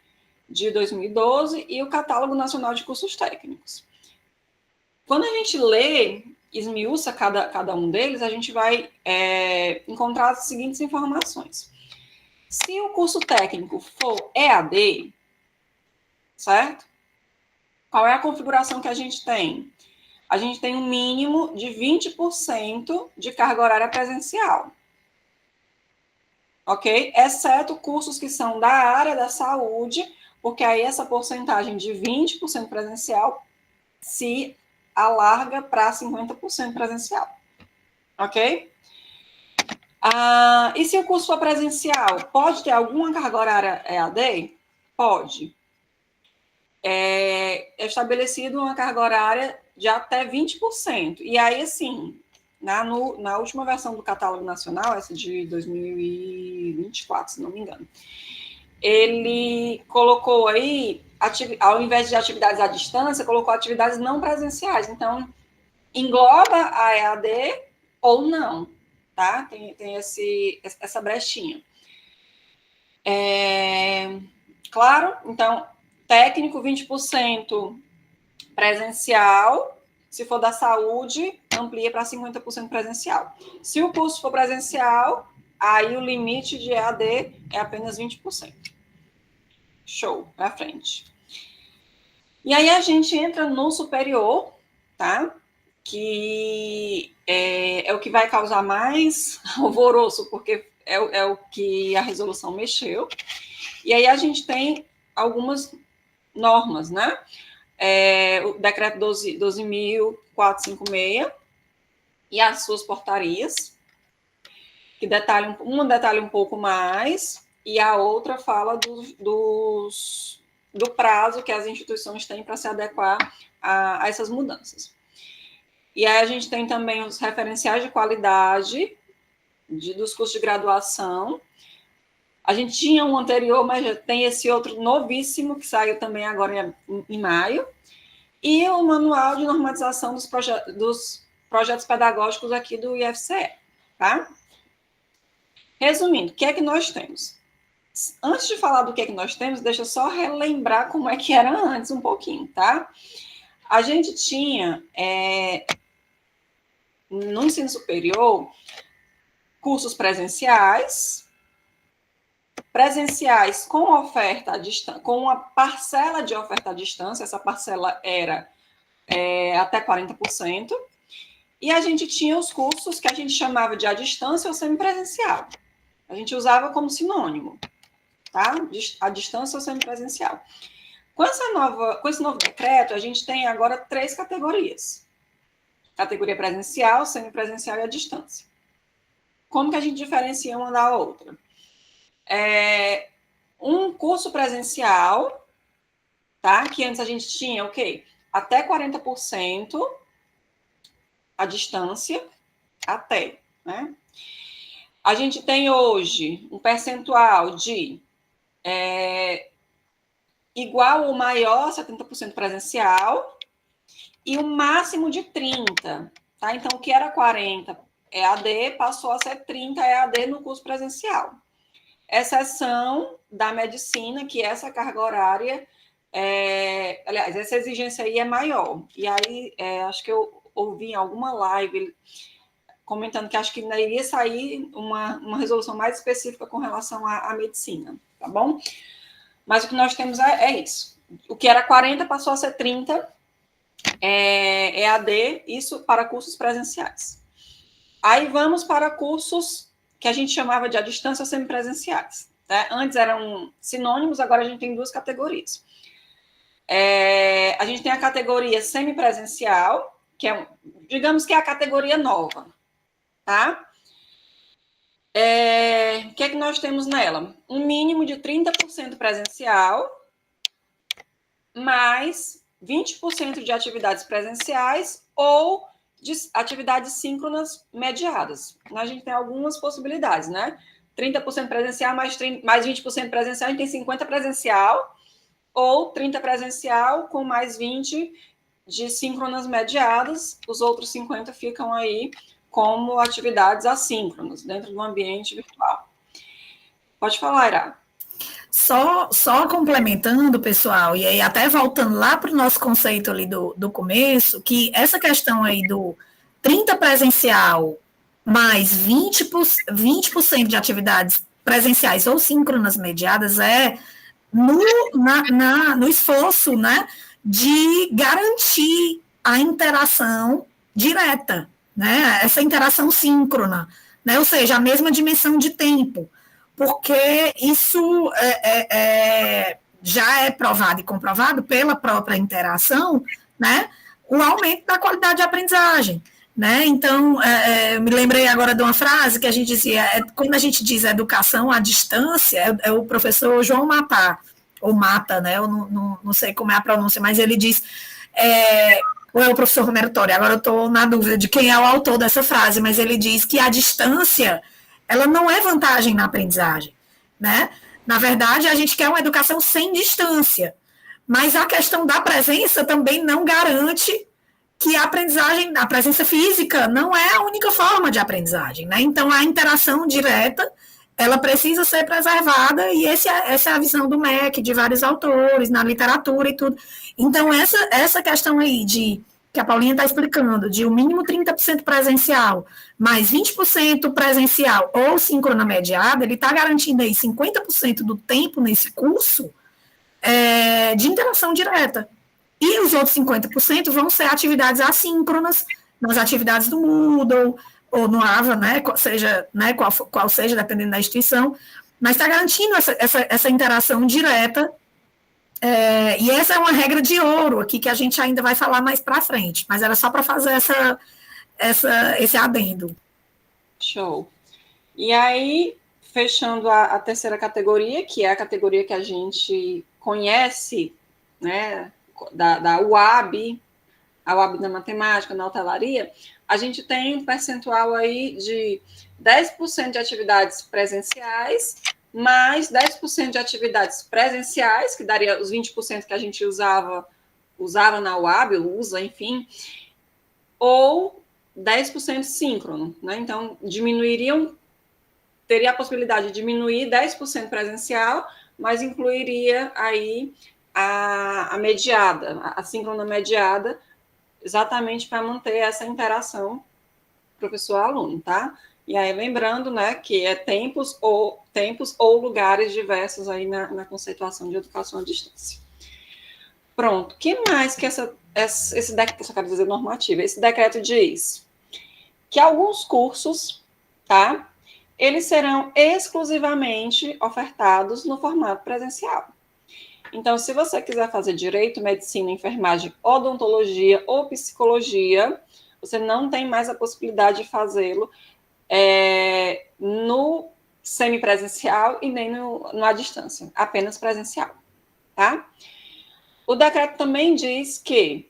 Speaker 2: de 2012 e o Catálogo Nacional de Cursos Técnicos. Quando a gente lê, esmiuça cada um deles, a gente vai encontrar as seguintes informações. Se o curso técnico for EAD, certo? Qual é a configuração que a gente tem? A gente tem um mínimo de 20% de carga horária presencial. Ok? Exceto cursos que são da área da saúde, porque aí essa porcentagem de 20% presencial se alarga para 50% presencial. Ok? E se o curso for presencial, pode ter alguma carga horária EAD? Pode. É estabelecido uma carga horária de até 20%. E aí, assim, na última versão do Catálogo Nacional, essa de 2024, se não me engano, ele colocou aí, ao invés de atividades à distância, colocou atividades não presenciais. Então, engloba a EAD ou não, tá? Tem essa brechinha. Claro, então, técnico 20% presencial, se for da saúde, amplia para 50% presencial. Se o curso for presencial, aí o limite de EAD é apenas 20%. Show, para frente. E aí a gente entra no superior, tá? Que é o que vai causar mais alvoroço, porque é o que a resolução mexeu. E aí a gente tem algumas normas, né? O decreto 12.456 e as suas portarias, que uma detalha um pouco mais, e a outra fala do prazo que as instituições têm para se adequar a essas mudanças. E aí a gente tem também os referenciais de qualidade dos cursos de graduação. A gente tinha um anterior, mas já tem esse outro novíssimo, que saiu também agora em maio, e o manual de normatização dos projetos pedagógicos aqui do IFCE, tá? Resumindo, o que é que nós temos? Antes de falar do que é que nós temos, deixa eu só relembrar como é que era antes um pouquinho, tá? A gente tinha, no ensino superior, cursos presenciais, presenciais com oferta à distância, com uma parcela de oferta à distância, essa parcela era até 40%, e a gente tinha os cursos que a gente chamava de à distância ou semipresencial. A gente usava como sinônimo, tá? À distância ou semipresencial. Com esse novo decreto, a gente tem agora 3 categorias. Categoria presencial, semipresencial e à distância. Como que a gente diferencia uma da outra? Um curso presencial, tá? Que antes a gente tinha o quê? Até 40% à distância, até, né? A gente tem hoje um percentual de igual ou maior, 70% presencial, e um máximo de 30%, tá? Então, o que era 40% EAD passou a ser 30% EAD no curso presencial. Exceção da medicina, que essa carga horária, aliás, essa exigência aí é maior. E aí, acho que eu ouvi em alguma live comentando que acho que ainda iria sair uma resolução mais específica com relação à medicina, tá bom? Mas o que nós temos é isso. O que era 40 passou a ser 30 EAD, isso para cursos presenciais. Aí vamos para cursos que a gente chamava de à distância semipresenciais. Né? Antes eram sinônimos, agora a gente tem 2 categorias. A gente tem a categoria semipresencial, que digamos que é a categoria nova. Tá? O que é que nós temos nela? Um mínimo de 30% presencial, mais 20% de atividades presenciais ou de atividades síncronas mediadas. A gente tem algumas possibilidades, né? 30% presencial mais 20% presencial, a gente tem 50% presencial, ou 30% presencial com mais 20% de síncronas mediadas, os outros 50% ficam aí como atividades assíncronas, dentro do ambiente virtual. Pode falar, Ira.
Speaker 1: Só complementando, pessoal, e aí até voltando lá para o nosso conceito ali do começo, que essa questão aí do 30% presencial mais 20% de atividades presenciais ou síncronas mediadas no esforço, né, de garantir a interação direta, né, essa interação síncrona, né, ou seja, a mesma dimensão de tempo, porque isso já é provado e comprovado pela própria interação, né, o aumento da qualidade de aprendizagem. Né? Então, me lembrei agora de uma frase que a gente dizia, quando a gente diz educação à distância, é o professor João Matar, ou Mata, né? Eu não sei como é a pronúncia, mas ele diz, ou é o professor Romero Tori, agora eu estou na dúvida de quem é o autor dessa frase, mas ele diz que a distância, ela não é vantagem na aprendizagem, né? Na verdade, a gente quer uma educação sem distância, mas a questão da presença também não garante que a aprendizagem, a presença física não é a única forma de aprendizagem, né? Então, a interação direta, ela precisa ser preservada, e essa é a visão do MEC, de vários autores, na literatura e tudo. Então, essa questão aí que a Paulinha está explicando, de o mínimo 30% presencial, mais 20% presencial ou síncrona mediada, ele está garantindo aí 50% do tempo nesse curso de interação direta. E os outros 50% vão ser atividades assíncronas, nas atividades do Moodle, ou no AVA, né, seja, né, qual seja, dependendo da instituição, mas está garantindo essa interação direta, e essa é uma regra de ouro aqui, que a gente ainda vai falar mais para frente, mas era só para fazer esse adendo.
Speaker 2: Show. E aí, fechando a terceira categoria, que é a categoria que a gente conhece, né, da UAB, a UAB da matemática, na hotelaria, a gente tem um percentual aí de 10% de atividades presenciais, mais 10% de atividades presenciais, que daria os 20% que a gente usava na UAB, usa, enfim, ou 10% síncrono, né? Então, teria a possibilidade de diminuir 10% presencial, mas incluiria aí a mediada, a síncrona mediada, exatamente para manter essa interação professor-aluno, tá? E aí, lembrando, né, que é tempos ou lugares diversos aí na conceituação de educação à distância. Pronto. O que mais que esse decreto, só quero dizer normativa, esse decreto diz? Que alguns cursos, tá, eles serão exclusivamente ofertados no formato presencial. Então, se você quiser fazer direito, medicina, enfermagem, odontologia ou psicologia, você não tem mais a possibilidade de fazê-lo no semipresencial e nem à distância, apenas presencial, tá? O decreto também diz que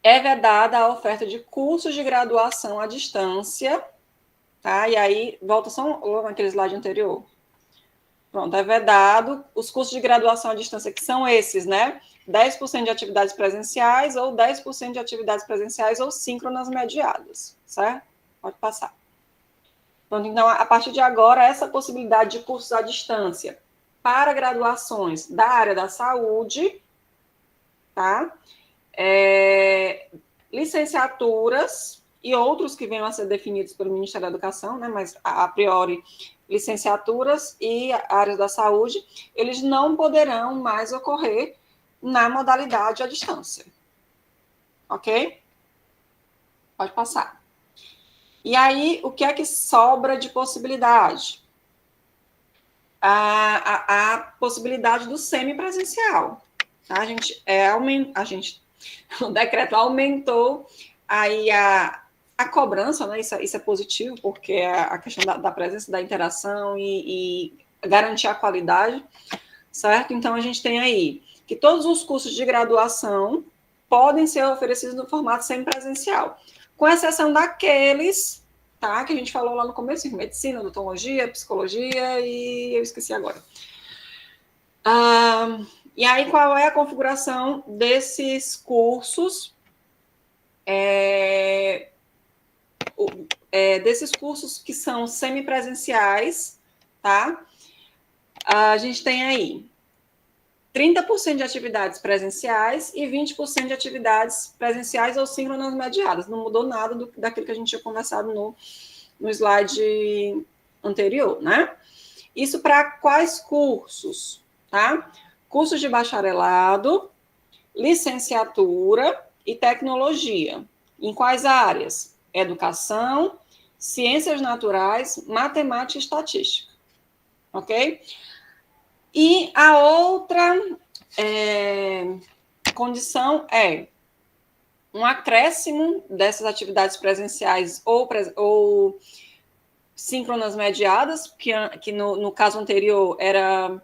Speaker 2: é vedada a oferta de cursos de graduação à distância, tá? E aí, volta só naquele slide anterior. Pronto, é vedado os cursos de graduação à distância, que são esses, né? 10% de atividades presenciais ou 10% de atividades presenciais ou síncronas mediadas, certo? Pode passar. Pronto, então, a partir de agora, essa possibilidade de cursos à distância para graduações da área da saúde, tá? Licenciaturas e outros que venham a ser definidos pelo Ministério da Educação, né? Mas, a priori, licenciaturas e áreas da saúde, eles não poderão mais ocorrer na modalidade à distância. Ok? Pode passar. E aí, o que é que sobra de possibilidade? A possibilidade do semipresencial. Tá? O decreto aumentou aí a cobrança, né? Isso é positivo, porque é a questão da presença, da interação e garantir a qualidade, certo? Então, a gente tem aí que todos os cursos de graduação podem ser oferecidos no formato semipresencial, com exceção daqueles, tá, que a gente falou lá no começo, medicina, odontologia, psicologia e eu esqueci agora. E aí, qual é a configuração desses cursos? Desses cursos que são semipresenciais, tá? A gente tem aí 30% de atividades presenciais e 20% de atividades presenciais ou síncronas mediadas. Não mudou nada daquilo que a gente tinha conversado no slide anterior, né? Isso para quais cursos, tá? Cursos de bacharelado, licenciatura e tecnologia. Em quais áreas? Educação, ciências naturais, matemática e estatística. Ok? E a outra condição é um acréscimo dessas atividades presenciais ou síncronas mediadas, que no caso anterior era...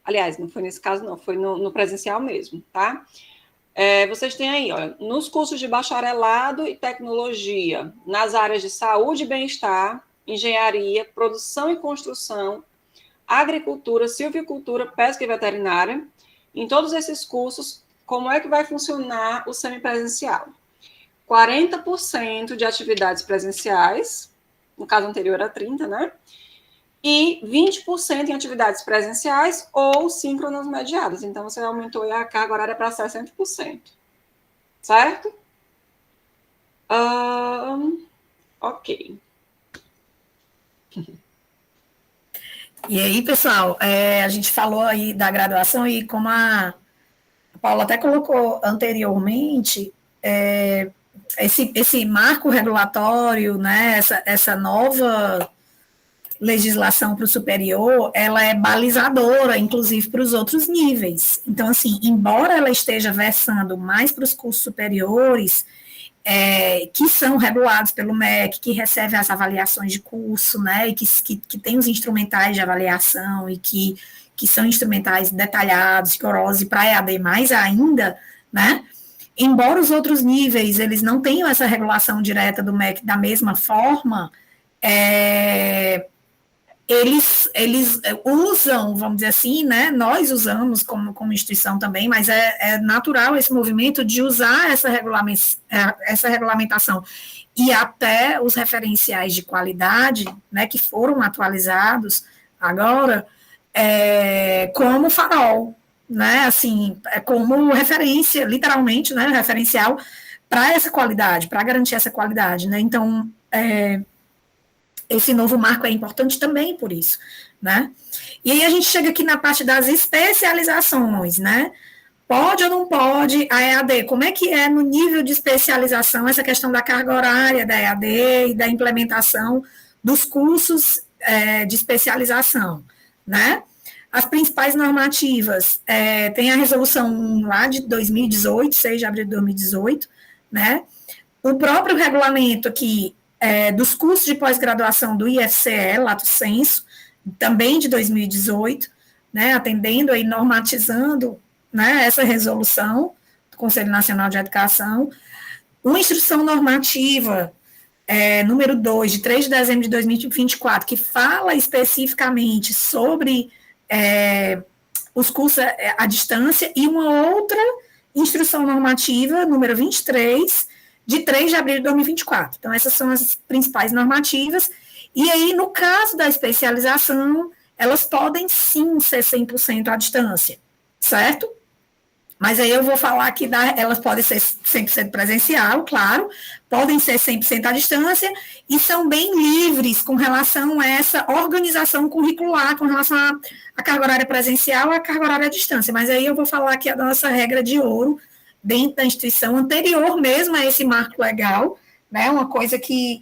Speaker 2: Aliás, não foi nesse caso, não, foi no presencial mesmo, tá? Vocês têm aí, olha, nos cursos de bacharelado e tecnologia, nas áreas de saúde e bem-estar, engenharia, produção e construção, agricultura, silvicultura, pesca e veterinária. Em todos esses cursos, como é que vai funcionar o semipresencial? 40% de atividades presenciais, no caso anterior era 30%, né? E 20% em atividades presenciais ou síncronas mediadas. Então, você aumentou a carga horária para 60%. Certo? Ok.
Speaker 1: E aí, pessoal, a gente falou aí da graduação e como a Paula até colocou anteriormente, esse marco regulatório, né, essa nova legislação para o superior, ela é balizadora, inclusive, para os outros níveis. Então, assim, embora ela esteja versando mais para os cursos superiores, que são regulados pelo MEC, que recebem as avaliações de curso, né, e que tem os instrumentais de avaliação e que são instrumentais detalhados, rigorosos, e para EAD mais ainda, né, embora os outros níveis, eles não tenham essa regulação direta do MEC da mesma forma, eles usam, vamos dizer assim, né, nós usamos como instituição também, mas é natural esse movimento de usar essa regulamentação e até os referenciais de qualidade, né, que foram atualizados agora, como farol, né, assim, como referência, literalmente, né, referencial para essa qualidade, para garantir essa qualidade, né, então, esse novo marco é importante também por isso, né? E aí a gente chega aqui na parte das especializações, né? Pode ou não pode a EAD? Como é que é no nível de especialização essa questão da carga horária da EAD e da implementação dos cursos de especialização, né? As principais normativas, tem a resolução 1 lá de 2018, 6 de abril de 2018, né? O próprio regulamento aqui dos cursos de pós-graduação do IFCE, Lato Sensu, também de 2018, né? Atendendo aí, normatizando, né, essa resolução do Conselho Nacional de Educação. Uma instrução normativa número 2, de 3 de dezembro de 2024, que fala especificamente sobre os cursos à distância, e uma outra instrução normativa, número 23, de 3 de abril de 2024. Então, essas são as principais normativas. E aí, no caso da especialização, elas podem sim ser 100% à distância, certo? Mas aí eu vou falar que elas podem ser 100% presencial, claro, podem ser 100% à distância, e são bem livres com relação a essa organização curricular, com relação à carga horária presencial e à carga horária à distância. Mas aí eu vou falar aqui a nossa regra de ouro, dentro da instituição, anterior mesmo a esse marco legal, né, uma coisa que,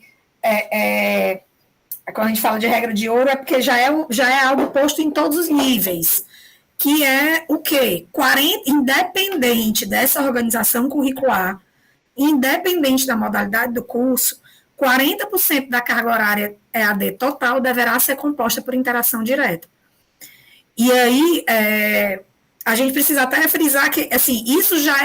Speaker 1: quando a gente fala de regra de ouro, é porque já é algo posto em todos os níveis, que é o quê? Independente dessa organização curricular, independente da modalidade do curso, 40% da carga horária EAD total deverá ser composta por interação direta. E aí, a gente precisa até frisar que, assim, isso já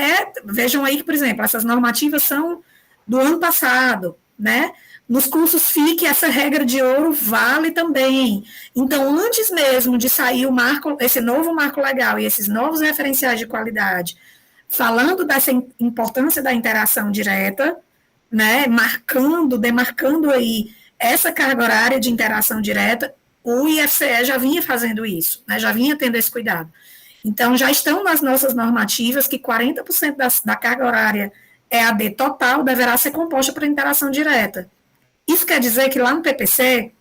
Speaker 1: vejam aí que, por exemplo, essas normativas são do ano passado, né? Nos cursos FIC, essa regra de ouro vale também. Então, antes mesmo de sair esse novo marco legal e esses novos referenciais de qualidade, falando dessa importância da interação direta, né, demarcando aí essa carga horária de interação direta, o IFCE já vinha fazendo isso, né, já vinha tendo esse cuidado. Então, já estão nas nossas normativas que 40% da carga horária EAD total deverá ser composta por interação direta. Isso quer dizer que lá no PPC,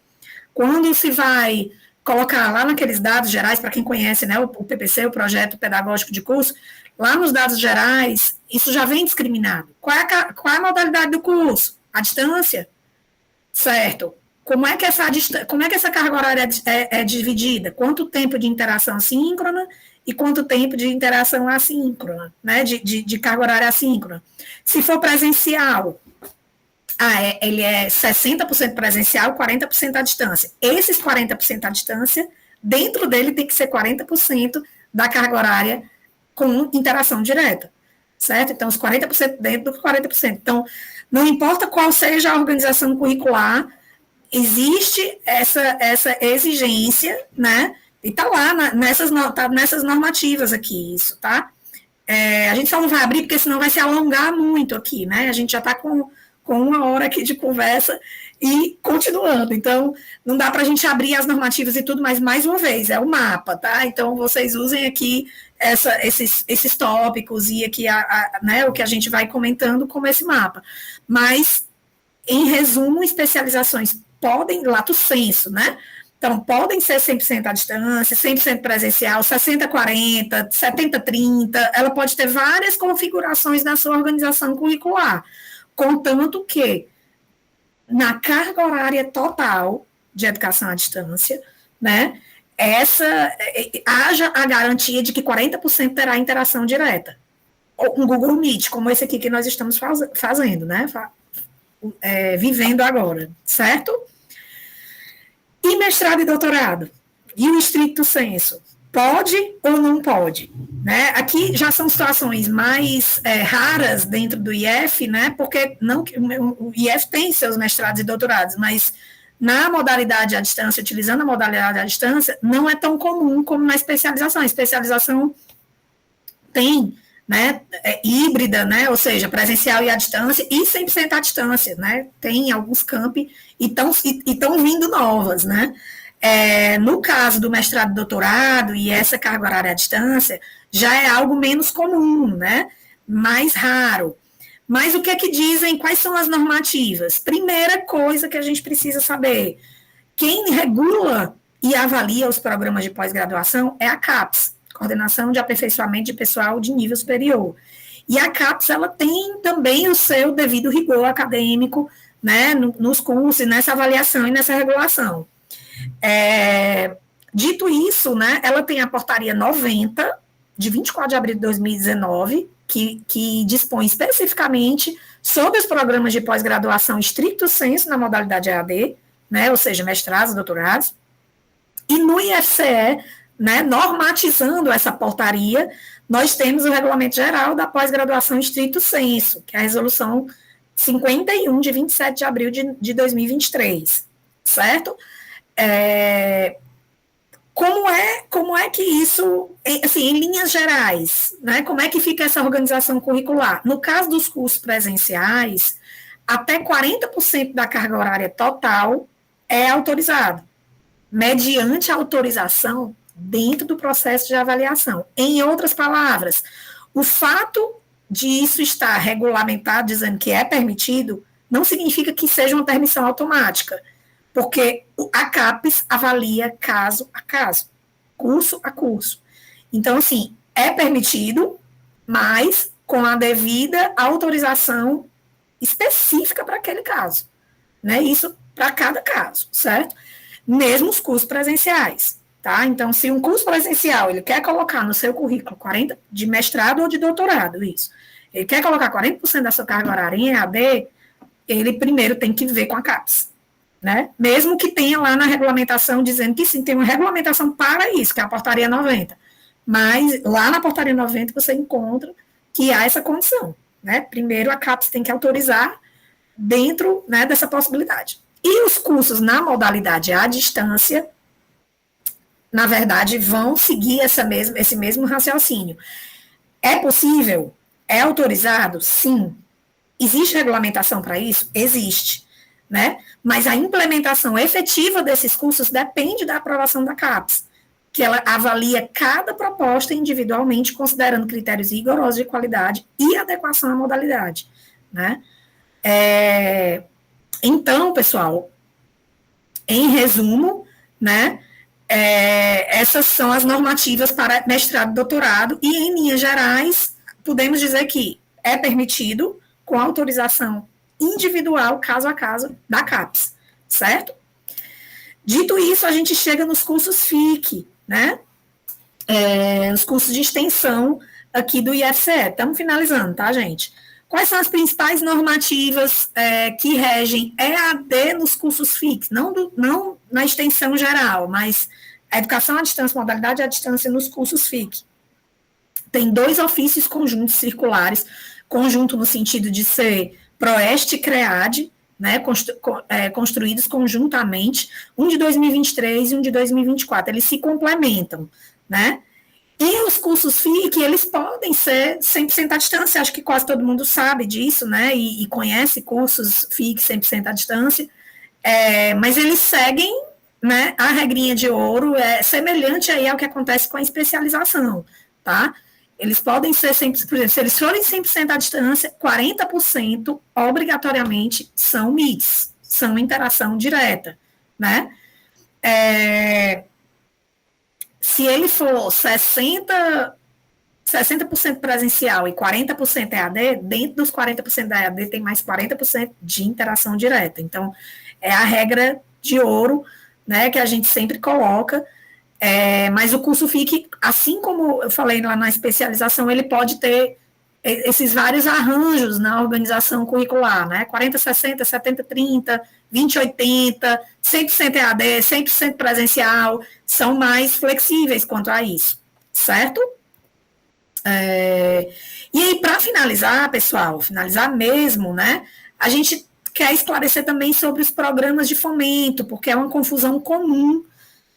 Speaker 1: quando se vai colocar lá naqueles dados gerais, para quem conhece, né, o PPC, o Projeto Pedagógico de Curso, lá nos dados gerais, isso já vem discriminado. Qual é a modalidade do curso? A distância? Certo. Como é que essa carga horária é dividida? Quanto tempo de interação síncrona e quanto tempo de interação assíncrona, né, de carga horária assíncrona? Se for presencial, ele é 60% presencial, 40% à distância. Esses 40% à distância, dentro dele tem que ser 40% da carga horária com interação direta, certo? Então, os 40% dentro dos 40%. Então, não importa qual seja a organização curricular, existe essa exigência, né? E está lá nessas normativas aqui, isso, tá? A gente só não vai abrir, porque senão vai se alongar muito aqui, né? A gente já está com 1 hora aqui de conversa e continuando. Então, não dá para a gente abrir as normativas e tudo, mas, mais uma vez, é o mapa, tá? Então, vocês usem aqui esses tópicos e aqui né, o que a gente vai comentando como esse mapa. Mas, em resumo, especializações podem, lato sensu, né? Então, podem ser 100% à distância, 100% presencial, 60-40, 70-30, ela pode ter várias configurações na sua organização curricular, contanto que, na carga horária total de educação à distância, né, haja a garantia de que 40% terá interação direta. Um Google Meet, como esse aqui que nós estamos fazendo, né, vivendo agora, certo? E mestrado e doutorado? E o estricto sensu? Pode ou não pode? Né? Aqui já são situações mais raras dentro do IF, né? Porque o IF tem seus mestrados e doutorados, mas na modalidade à distância, utilizando a modalidade à distância, não é tão comum como na especialização. A especialização tem, né, híbrida, né, ou seja, presencial e à distância, e 100% à distância, né? Tem alguns campi e estão vindo novas, né? No caso do mestrado e doutorado e essa carga horária à distância, já é algo menos comum, né? Mais raro. Mas o que é que dizem, quais são as normativas? Primeira coisa que a gente precisa saber, quem regula e avalia os programas de pós-graduação é a CAPES, Coordenação de Aperfeiçoamento de Pessoal de Nível Superior. E a CAPES, ela tem também o seu devido rigor acadêmico, né, nos cursos, nessa avaliação e nessa regulação. Dito isso, né, ela tem a portaria 90, de 24 de abril de 2019, que dispõe especificamente sobre os programas de pós-graduação estricto sensu na modalidade EAD, né, ou seja, mestrados, doutorados, e no IFCE, né, normatizando essa portaria, nós temos o Regulamento Geral da Pós-Graduação estricto sensu, que é a Resolução 51, de 27 de abril de 2023, certo? Como é que isso, assim, em linhas gerais, né, como é que fica essa organização curricular? No caso dos cursos presenciais, até 40% da carga horária total é autorizado, mediante autorização dentro do processo de avaliação. Em outras palavras, o fato de isso estar regulamentado, dizendo que é permitido, não significa que seja uma permissão automática, porque a CAPES avalia caso a caso, curso a curso. Então, assim, é permitido, mas com a devida autorização específica para aquele caso, né? Isso para cada caso, certo? Mesmo os cursos presenciais, tá? Então, se um curso presencial, ele quer colocar no seu currículo 40% de mestrado ou de doutorado, isso, ele quer colocar 40% da sua carga horária em EAD, ele primeiro tem que ver com a CAPES, né? Mesmo que tenha lá na regulamentação dizendo que sim, tem uma regulamentação para isso, que é a portaria 90. Mas lá na portaria 90 você encontra que há essa condição, né? Primeiro a CAPES tem que autorizar dentro, né, dessa possibilidade. E os cursos na modalidade à distância, na verdade, vão seguir esse mesmo raciocínio. É possível? É autorizado? Sim. Existe regulamentação para isso? Existe, né? Mas a implementação efetiva desses cursos depende da aprovação da CAPES, que ela avalia cada proposta individualmente, considerando critérios rigorosos de qualidade e adequação à modalidade, né? Então, pessoal, em resumo, né, essas são as normativas para mestrado e doutorado, e em linhas gerais, podemos dizer que é permitido com autorização individual, caso a caso, da CAPES, certo? Dito isso, a gente chega nos cursos FIC, né, os cursos de extensão aqui do IFCE. Estamos finalizando, tá, gente? Quais são as principais normativas que regem EAD nos cursos FIX? Não na extensão geral, mas a educação à distância, modalidade à distância nos cursos FIC. Tem 2 ofícios conjuntos circulares, conjunto no sentido de ser PROEST e CREAD, né, construídos conjuntamente, um de 2023 e um de 2024. Eles se complementam, né? E os cursos FIC, eles podem ser 100% à distância, acho que quase todo mundo sabe disso, né, e conhece cursos FIC 100% à distância, mas eles seguem, né, a regrinha de ouro, semelhante aí ao que acontece com a especialização, tá? Eles podem ser 100%, por exemplo, se eles forem 100% à distância, 40% obrigatoriamente são MIDs, são interação direta, né? Se ele for 60% presencial e 40% EAD, dentro dos 40% da EAD tem mais 40% de interação direta. Então, é a regra de ouro, né, que a gente sempre coloca, mas o curso FIC, assim como eu falei lá na especialização, ele pode ter esses vários arranjos na organização curricular, né, 40-60, 70-30, 20-80, 100% EAD, 100% presencial, são mais flexíveis quanto a isso, certo? E aí, para finalizar, pessoal, finalizar mesmo, né, a gente quer esclarecer também sobre os programas de fomento, porque é uma confusão comum,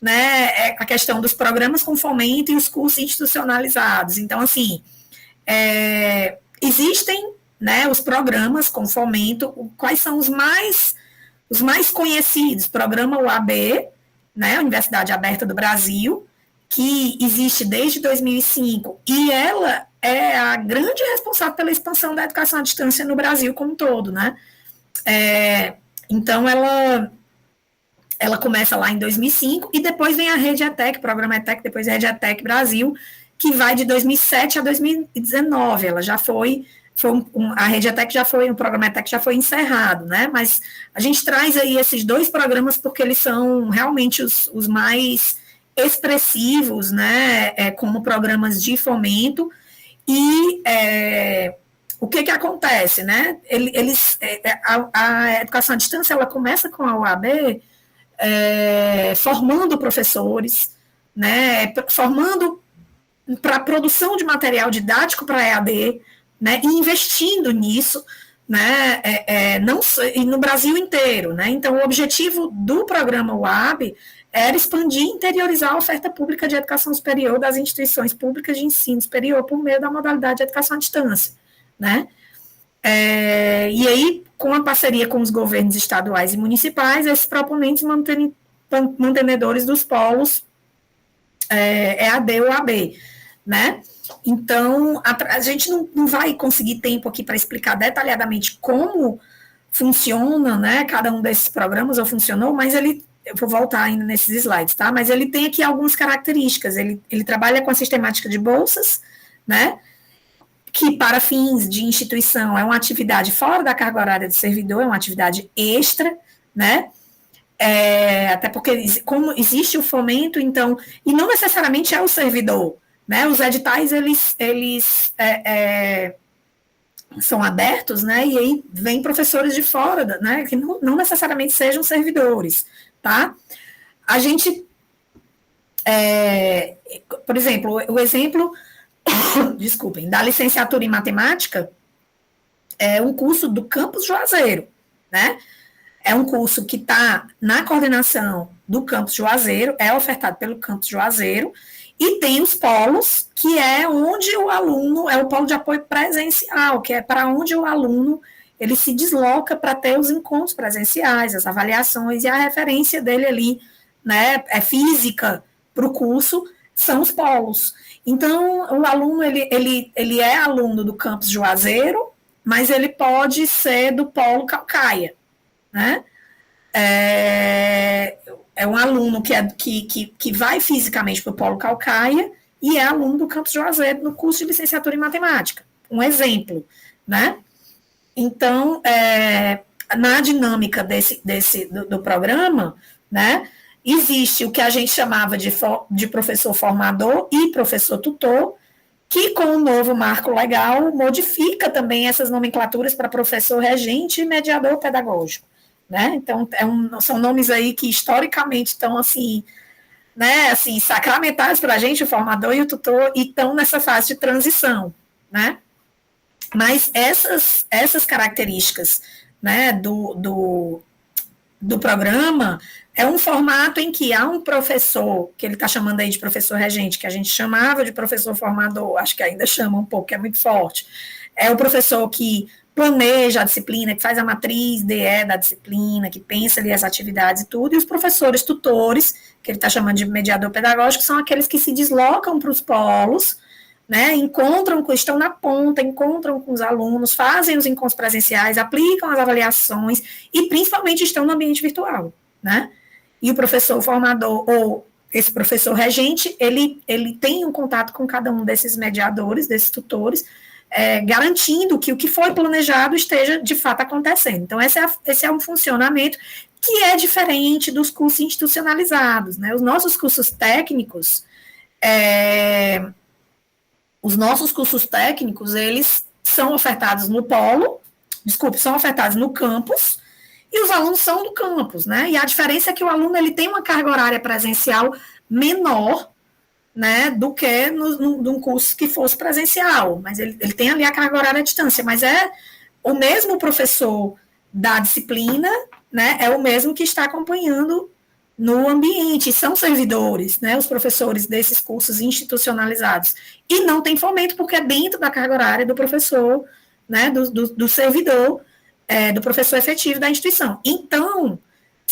Speaker 1: né, a questão dos programas com fomento e os cursos institucionalizados. Então, assim, existem, né, os programas com fomento, quais são os mais conhecidos? Programa UAB, né, Universidade Aberta do Brasil, que existe desde 2005, e ela é a grande responsável pela expansão da educação à distância no Brasil como um todo, né? Então, ela começa lá em 2005, e depois vem a Rede ETEC, Programa ETEC, depois a Rede ETEC Brasil, que vai de 2007 a 2019, ela já a Rede ETEC já foi, o Programa ETEC já foi encerrado, né? Mas a gente traz aí esses 2 programas porque eles são realmente os mais expressivos, né? Como programas de fomento, e o que acontece, né? A educação à distância, ela começa com a UAB formando professores, né? Formando para a produção de material didático para a EAD, né, e investindo nisso, né, não, e no Brasil inteiro, né. Então, o objetivo do programa UAB era expandir e interiorizar a oferta pública de educação superior das instituições públicas de ensino superior por meio da modalidade de educação à distância, né. E aí, com a parceria com os governos estaduais e municipais, esses proponentes mantenedores dos polos EAD ou AB, né? Então, a gente não vai conseguir tempo aqui para explicar detalhadamente como funciona, né, cada um desses programas, ou funcionou, mas eu vou voltar ainda nesses slides, tá? Mas ele tem aqui algumas características, ele trabalha com a sistemática de bolsas, né, que para fins de instituição é uma atividade fora da carga horária do servidor, é uma atividade extra, né, até porque como existe o fomento, então, e não necessariamente é o servidor, né, os editais, eles são abertos, né, e aí vem professores de fora, né, que não necessariamente sejam servidores, tá? A gente, por exemplo, o exemplo, desculpem, da licenciatura em matemática é um curso do Campus Juazeiro, né, é um curso que está na coordenação do Campus Juazeiro, é ofertado pelo Campus Juazeiro, e tem os polos, que é onde o aluno, é o polo de apoio presencial, que é para onde o aluno ele se desloca para ter os encontros presenciais, as avaliações, e a referência dele ali, né, física para o curso, são os polos. Então, o aluno, ele é aluno do Campus Juazeiro, mas ele pode ser do polo Caucaia, né? É um aluno que vai fisicamente para o Polo Caucaia e é aluno do Campus Juazeiro no curso de licenciatura em matemática. Um exemplo, né? Então, na dinâmica do programa, né, existe o que a gente chamava de professor formador e professor tutor, que com o novo marco legal modifica também essas nomenclaturas para professor regente e mediador pedagógico. Né? Então, são nomes aí que historicamente estão assim, né, assim, sacramentados para a gente, o formador e o tutor, e estão nessa fase de transição, né? Mas essas características, né, do programa é um formato em que há um professor, que ele está chamando aí de professor regente, que a gente chamava de professor formador, acho que ainda chama um pouco, que é muito forte, é o professor que planeja a disciplina, que faz a matriz DE da disciplina, que pensa ali as atividades e tudo, e os professores tutores, que ele está chamando de mediador pedagógico, são aqueles que se deslocam para os polos, né, estão na ponta, encontram com os alunos, fazem os encontros presenciais, aplicam as avaliações, e principalmente estão no ambiente virtual, né, e o professor formador, ou esse professor regente, ele tem um contato com cada um desses mediadores, desses tutores, garantindo que o que foi planejado esteja de fato acontecendo. Então, esse é um funcionamento que é diferente dos cursos institucionalizados, né? Os nossos cursos técnicos, eles são ofertados no são ofertados no campus, e os alunos são do campus, né? E a diferença é que o aluno ele tem uma carga horária presencial menor, né, do que num curso que fosse presencial, mas ele tem ali a carga horária à distância, mas é o mesmo professor da disciplina, né, é o mesmo que está acompanhando no ambiente, são servidores, né, os professores desses cursos institucionalizados, e não tem fomento, porque é dentro da carga horária do professor, né, do servidor, do professor efetivo da instituição. Então,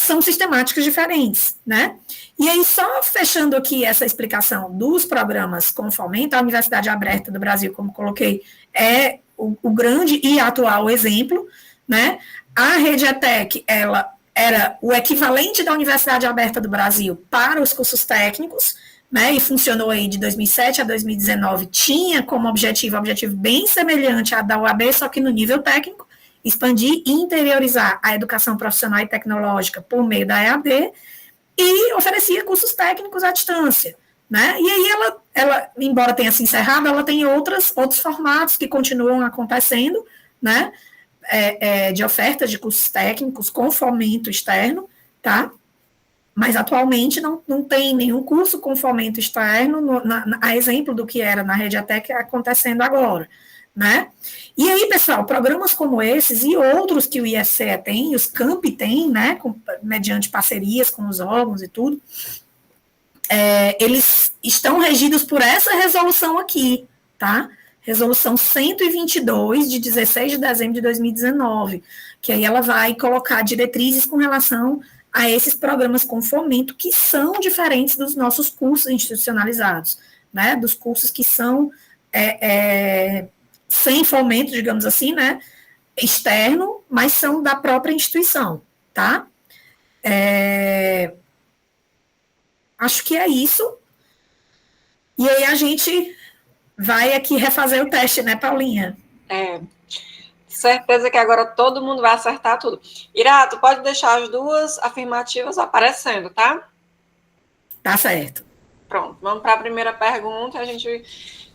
Speaker 1: são sistemáticas diferentes, né? E aí, só fechando aqui essa explicação dos programas com fomento, a Universidade Aberta do Brasil, como coloquei, é o grande e atual exemplo, né? A Rede ETEC, ela era o equivalente da Universidade Aberta do Brasil para os cursos técnicos, né? E funcionou aí de 2007 a 2019, tinha como objetivo bem semelhante à da UAB, só que no nível técnico, expandir e interiorizar a educação profissional e tecnológica por meio da EAD, e oferecia cursos técnicos à distância, né? E aí ela, embora tenha se encerrado, ela tem outros formatos que continuam acontecendo, né? De ofertas de cursos técnicos com fomento externo, tá? Mas atualmente não tem nenhum curso com fomento externo, a exemplo do que era na Rede ETEC acontecendo agora, né? E aí, pessoal, programas como esses e outros que o IFCE tem, os CAMP tem, né, mediante parcerias com os órgãos e tudo, eles estão regidos por essa resolução aqui, tá? Resolução 122, de 16 de dezembro de 2019, que aí ela vai colocar diretrizes com relação a esses programas com fomento, que são diferentes dos nossos cursos institucionalizados, né? Dos cursos que são sem fomento, digamos assim, né, externo, mas são da própria instituição, tá? Acho que é isso. E aí a gente vai aqui refazer o teste, né, Paulinha?
Speaker 2: Certeza que agora todo mundo vai acertar tudo. Ira, tu pode deixar as duas afirmativas aparecendo, tá?
Speaker 1: Tá certo.
Speaker 2: Pronto, vamos para a primeira pergunta, a gente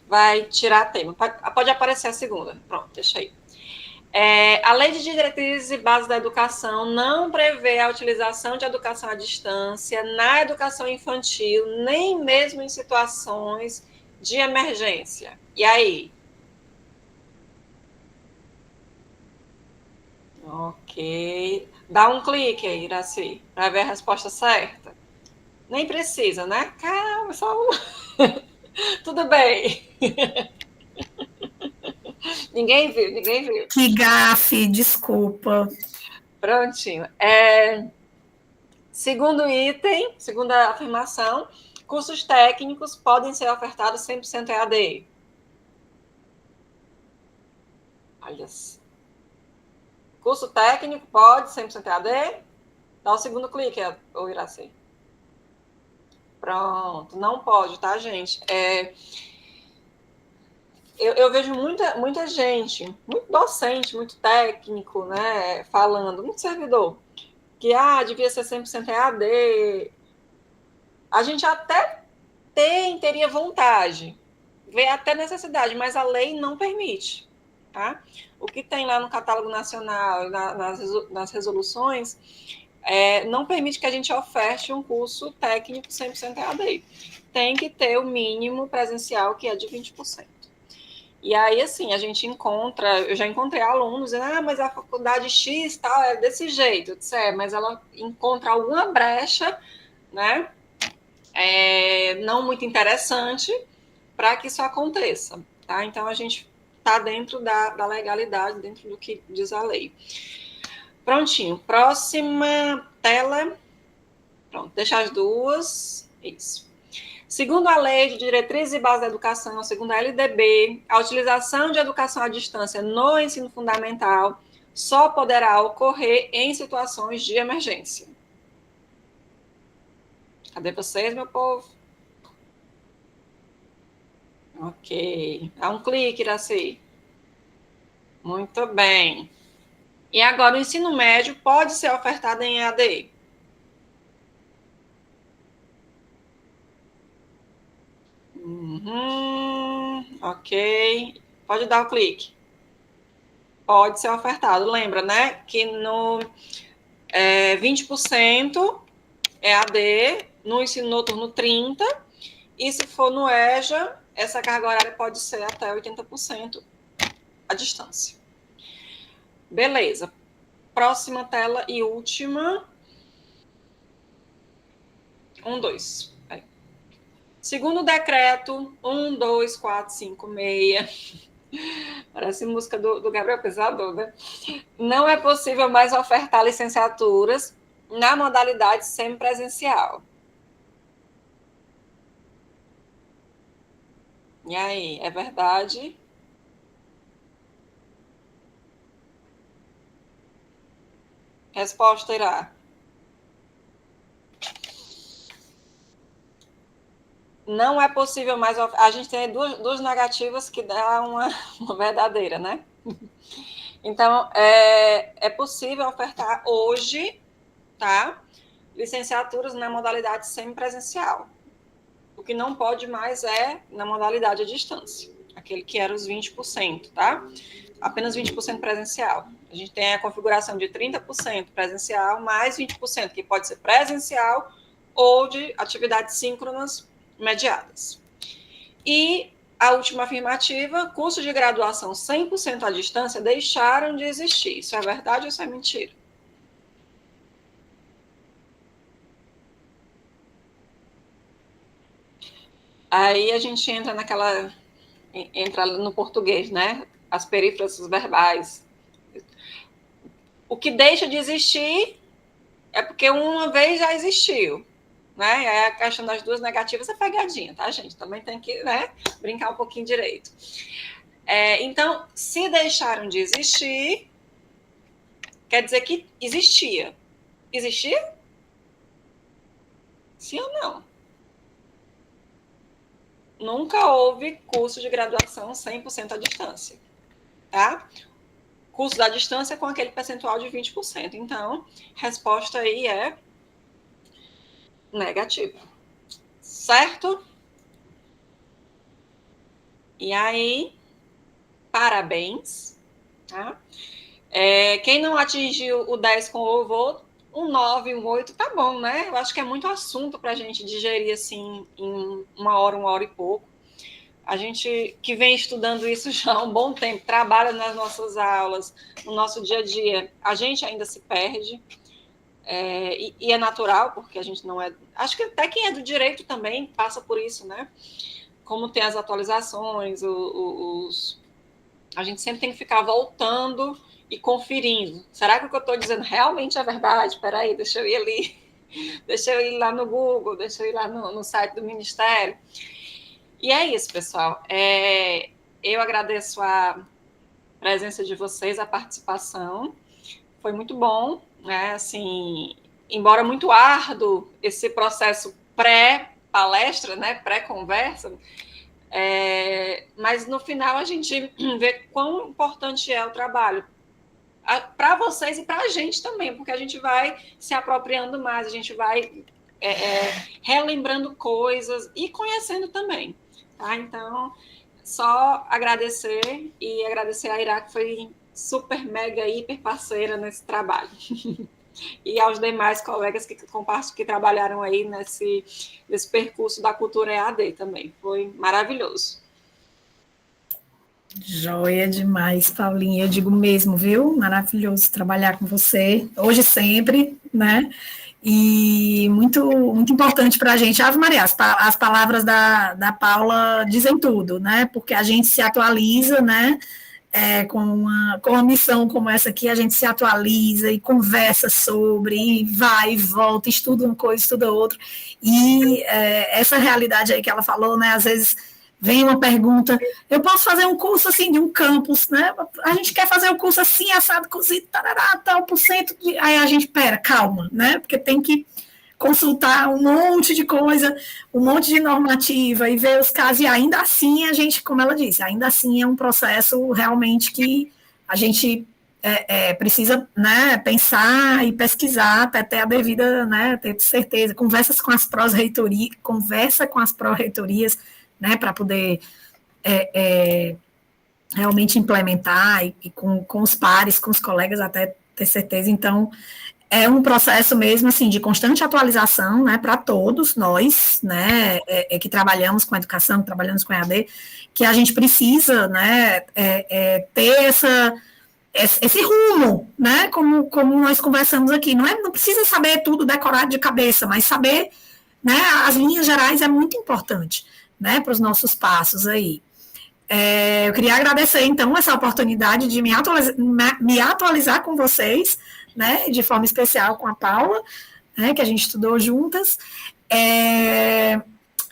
Speaker 2: vai tirar tema. Pode aparecer a segunda. Pronto, deixa aí. A Lei de Diretrizes e Bases da Educação não prevê a utilização de educação à distância na educação infantil, nem mesmo em situações de emergência. E aí? Ok. Dá um clique aí, Iraci, para ver a resposta certa. Nem precisa, né? Calma, só um. Tudo bem. Ninguém viu.
Speaker 1: Que gafe, desculpa.
Speaker 2: Prontinho. Segundo item, segunda afirmação, cursos técnicos podem ser ofertados 100% EAD. Olha. Curso técnico pode 100% EAD? Dá o segundo clique, ou Iraci. Pronto, não pode, tá, gente? Eu vejo muita gente, muito docente, muito técnico, né, falando, muito servidor, que devia ser 100% EAD. A gente até teria vontade, vê até necessidade, mas a lei não permite, tá? O que tem lá no catálogo nacional, nas resoluções, não permite que a gente oferte um curso técnico 100% EAD. Tem que ter o mínimo presencial, que é de 20%. E aí, assim, a gente eu já encontrei alunos dizendo, mas a faculdade X tal é desse jeito. Eu disse, mas ela encontra alguma brecha, né, não muito interessante para que isso aconteça, tá? Então, a gente está dentro da legalidade, dentro do que diz a lei. Prontinho. Próxima tela. Pronto, deixa as duas. Isso. Segundo a Lei de Diretrizes e Bases da Educação, segundo a LDB, a utilização de educação à distância no ensino fundamental só poderá ocorrer em situações de emergência. Cadê vocês, meu povo? Ok. Dá um clique, Iraci. Muito bem. E agora, o ensino médio pode ser ofertado em EAD? Ok. Pode dar o clique. Pode ser ofertado. Lembra, né? Que no 20% EAD, no ensino noturno 30%, e se for no EJA, essa carga horária pode ser até 80% à distância. Beleza. Próxima tela e última. 2. Segundo o decreto 12456, parece música do Gabriel Pesador, né? Não é possível mais ofertar licenciaturas na modalidade semipresencial. E aí, é verdade? Resposta irá. Não é possível mais... A gente tem duas negativas que dá uma verdadeira, né? Então, é possível ofertar hoje, tá? Licenciaturas na modalidade semipresencial. O que não pode mais é na modalidade à distância, aquele que era os 20%, tá? Apenas 20% presencial. A gente tem a configuração de 30% presencial, mais 20% que pode ser presencial ou de atividades síncronas mediadas. E a última afirmativa, cursos de graduação 100% à distância deixaram de existir. Isso é verdade ou isso é mentira? Aí a gente entra no português, né? As perífrases verbais. O que deixa de existir é porque uma vez já existiu, né? E aí a questão das duas negativas é pegadinha, tá, gente? Também tem que, né, brincar um pouquinho direito. Então, se deixaram de existir, quer dizer que existia. Existia? Sim ou não? Nunca houve curso de graduação 100% à distância, tá? Curso da distância com aquele percentual de 20%. Então, resposta aí é negativa. Certo? E aí, parabéns. Tá? Quem não atingiu o 10 com o louvor, um 9, um 8, tá bom, né? Eu acho que é muito assunto para a gente digerir assim em uma hora e pouco. A gente que vem estudando isso já há um bom tempo, trabalha nas nossas aulas, no nosso dia a dia, a gente ainda se perde. E é natural, porque a gente não é... Acho que até quem é do direito também passa por isso, né? Como tem as atualizações, a gente sempre tem que ficar voltando e conferindo. Será que o que eu estou dizendo realmente é verdade? Espera aí, deixa eu ir ali. Deixa eu ir lá no Google, deixa eu ir lá no site do Ministério. E é isso, pessoal. Eu agradeço a presença de vocês, a participação. Foi muito bom, né? Assim, embora muito árduo esse processo pré-palestra, né? Pré-conversa, mas no final a gente vê quão importante é o trabalho para vocês e para a gente também, porque a gente vai se apropriando mais, a gente vai relembrando coisas e conhecendo também. Tá? Então, só agradecer e agradecer a Ira, que foi super, mega, hiper parceira nesse trabalho. E aos demais colegas que trabalharam aí nesse percurso da cultura EAD também. Foi maravilhoso.
Speaker 1: Joia demais, Paulinha. Eu digo mesmo, viu? Maravilhoso trabalhar com você, hoje sempre, né? E muito, muito importante para a gente. Ave Maria, as palavras da Paula dizem tudo, né? Porque a gente se atualiza, né? Com uma missão como essa aqui, a gente se atualiza e conversa sobre, e vai e volta, estuda uma coisa, estuda outra. E essa realidade aí que ela falou, né? Às vezes vem uma pergunta, eu posso fazer um curso assim de um campus, né? A gente quer fazer um curso assim, assado, cozido, tarará, tal por cento. Aí a gente, calma, né? Porque tem que consultar um monte de coisa, um monte de normativa e ver os casos, e ainda assim a gente, como ela disse, ainda assim é um processo realmente que a gente precisa, né, pensar e pesquisar até ter a devida, né, ter certeza, conversa com as pró-reitorias, né, para poder realmente implementar e com os pares, com os colegas até ter certeza. Então, é um processo mesmo, assim, de constante atualização, né, para todos nós, né, que trabalhamos com educação, que trabalhamos com EAD, que a gente precisa, né, ter esse rumo, né, como nós conversamos aqui. Não precisa saber tudo decorado de cabeça, mas saber, né, as linhas gerais é muito importante, né, para os nossos passos aí. Eu queria agradecer, então, essa oportunidade de me atualizar com vocês, né, de forma especial com a Paula, né, que a gente estudou juntas,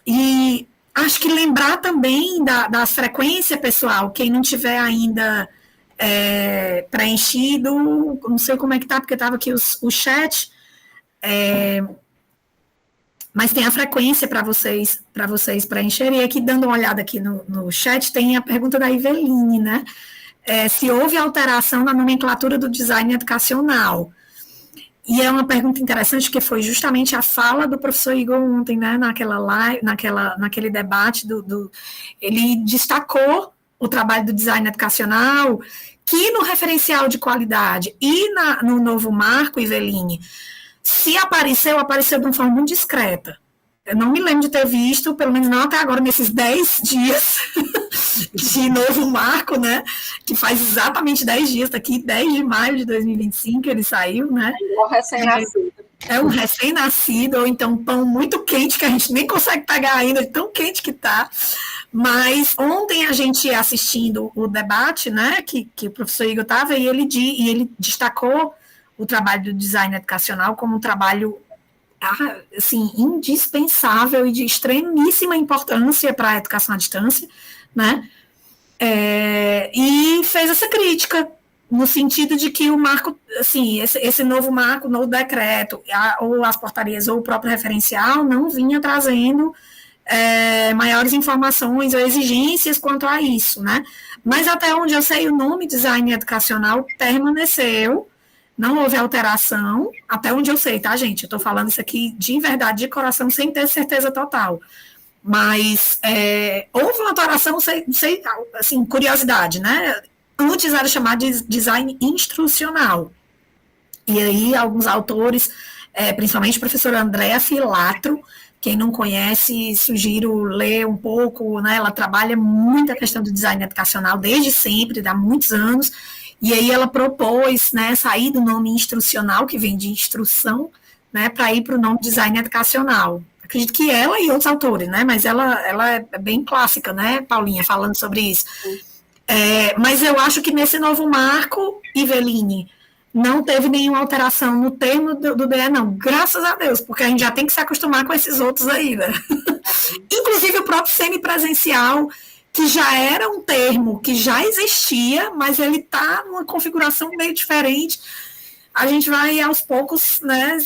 Speaker 1: e acho que lembrar também da frequência, pessoal, quem não tiver ainda preenchido, não sei como é que tá, porque estava aqui o chat, mas tem a frequência para vocês preencherem. E aqui, dando uma olhada aqui no chat, tem a pergunta da Iveline, né? Se houve alteração na nomenclatura do design educacional. E é uma pergunta interessante, que foi justamente a fala do professor Igor ontem, né, naquele debate, ele destacou o trabalho do design educacional, que no referencial de qualidade e no novo marco, Iveline, se apareceu de uma forma muito discreta. Eu não me lembro de ter visto, pelo menos não até agora, nesses 10 dias de novo marco, né? Que faz exatamente 10 dias, tá aqui, 10 de maio de 2025, ele saiu, né?
Speaker 2: É um recém-nascido.
Speaker 1: É um recém-nascido, ou então um pão muito quente, que a gente nem consegue pegar ainda, de tão quente que tá. Mas ontem a gente assistindo o debate, né? Que o professor Igor estava, e ele destacou o trabalho do design educacional como um trabalho assim, indispensável e de extremíssima importância para a educação à distância, né? E fez essa crítica, no sentido de que o marco, assim, esse novo marco, no decreto, ou as portarias, ou o próprio referencial, não vinha trazendo maiores informações ou exigências quanto a isso, né? Mas até onde eu sei, o nome design educacional permaneceu. Não houve alteração, até onde eu sei, tá, gente? Eu estou falando isso aqui de verdade, de coração, sem ter certeza total. Mas houve uma alteração, sei, assim, curiosidade, né? Antes era chamado de design instrucional. E aí, alguns autores, principalmente a professora Andréa Filatro, quem não conhece, sugiro ler um pouco, né? Ela trabalha muito a questão do design educacional desde sempre, há muitos anos. E aí ela propôs, né, sair do nome instrucional, que vem de instrução, né, para ir para o nome design educacional. Acredito que ela e outros autores, né, mas ela é bem clássica, né, Paulinha, falando sobre isso. Mas eu acho que nesse novo marco, Iveline, não teve nenhuma alteração no termo do DE, não, graças a Deus, porque a gente já tem que se acostumar com esses outros aí, né? Inclusive o próprio semipresencial, que já era um termo que já existia, mas ele está numa configuração meio diferente. A gente vai, aos poucos, né,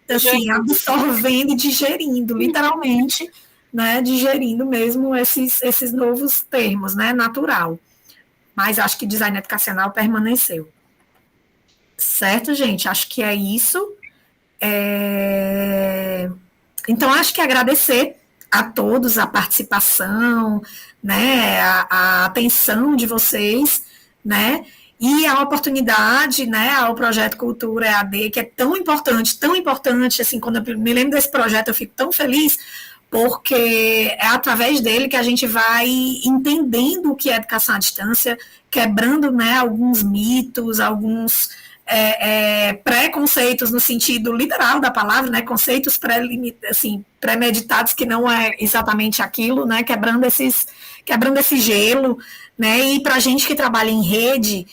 Speaker 1: assim, absorvendo e digerindo, literalmente, né, digerindo mesmo esses novos termos, né, natural. Mas acho que design educacional permaneceu. Certo, gente? Acho que é isso. Então, acho que agradecer a todos a participação, né, a atenção de vocês, né, e a oportunidade, né, ao projeto Cultura EAD, que é tão importante, assim, quando eu me lembro desse projeto, eu fico tão feliz, porque é através dele que a gente vai entendendo o que é educação à distância, quebrando, né, alguns mitos, alguns preconceitos no sentido literal da palavra, né, conceitos premeditados que não é exatamente aquilo, né, quebrando esse gelo, né, e para a gente que trabalha em rede,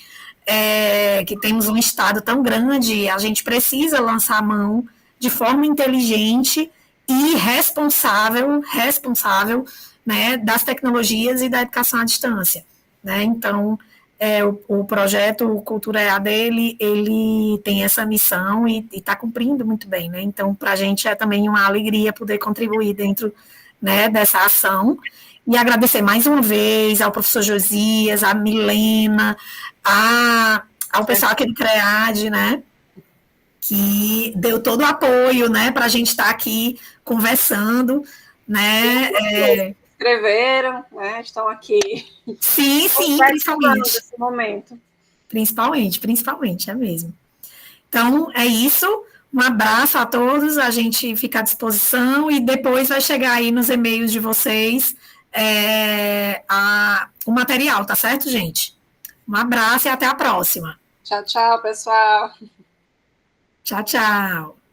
Speaker 1: que temos um estado tão grande, a gente precisa lançar a mão de forma inteligente e responsável, né, das tecnologias e da educação à distância, né, então o projeto Cultura EAD, ele tem essa missão e está cumprindo muito bem, né? Então, para a gente é também uma alegria poder contribuir dentro, né, dessa ação. E agradecer mais uma vez ao professor Josias, à Milena, ao pessoal aqui do CREAD, né? Que deu todo o apoio, né, para a gente estar aqui conversando, né?
Speaker 2: Escreveram, né? Estão aqui.
Speaker 1: Sim, principalmente.
Speaker 2: Nesse momento.
Speaker 1: Principalmente, é mesmo. Então, é isso. Um abraço a todos, a gente fica à disposição e depois vai chegar aí nos e-mails de vocês o material, tá certo, gente? Um abraço e até a próxima.
Speaker 2: Tchau, tchau, pessoal.
Speaker 1: Tchau, tchau.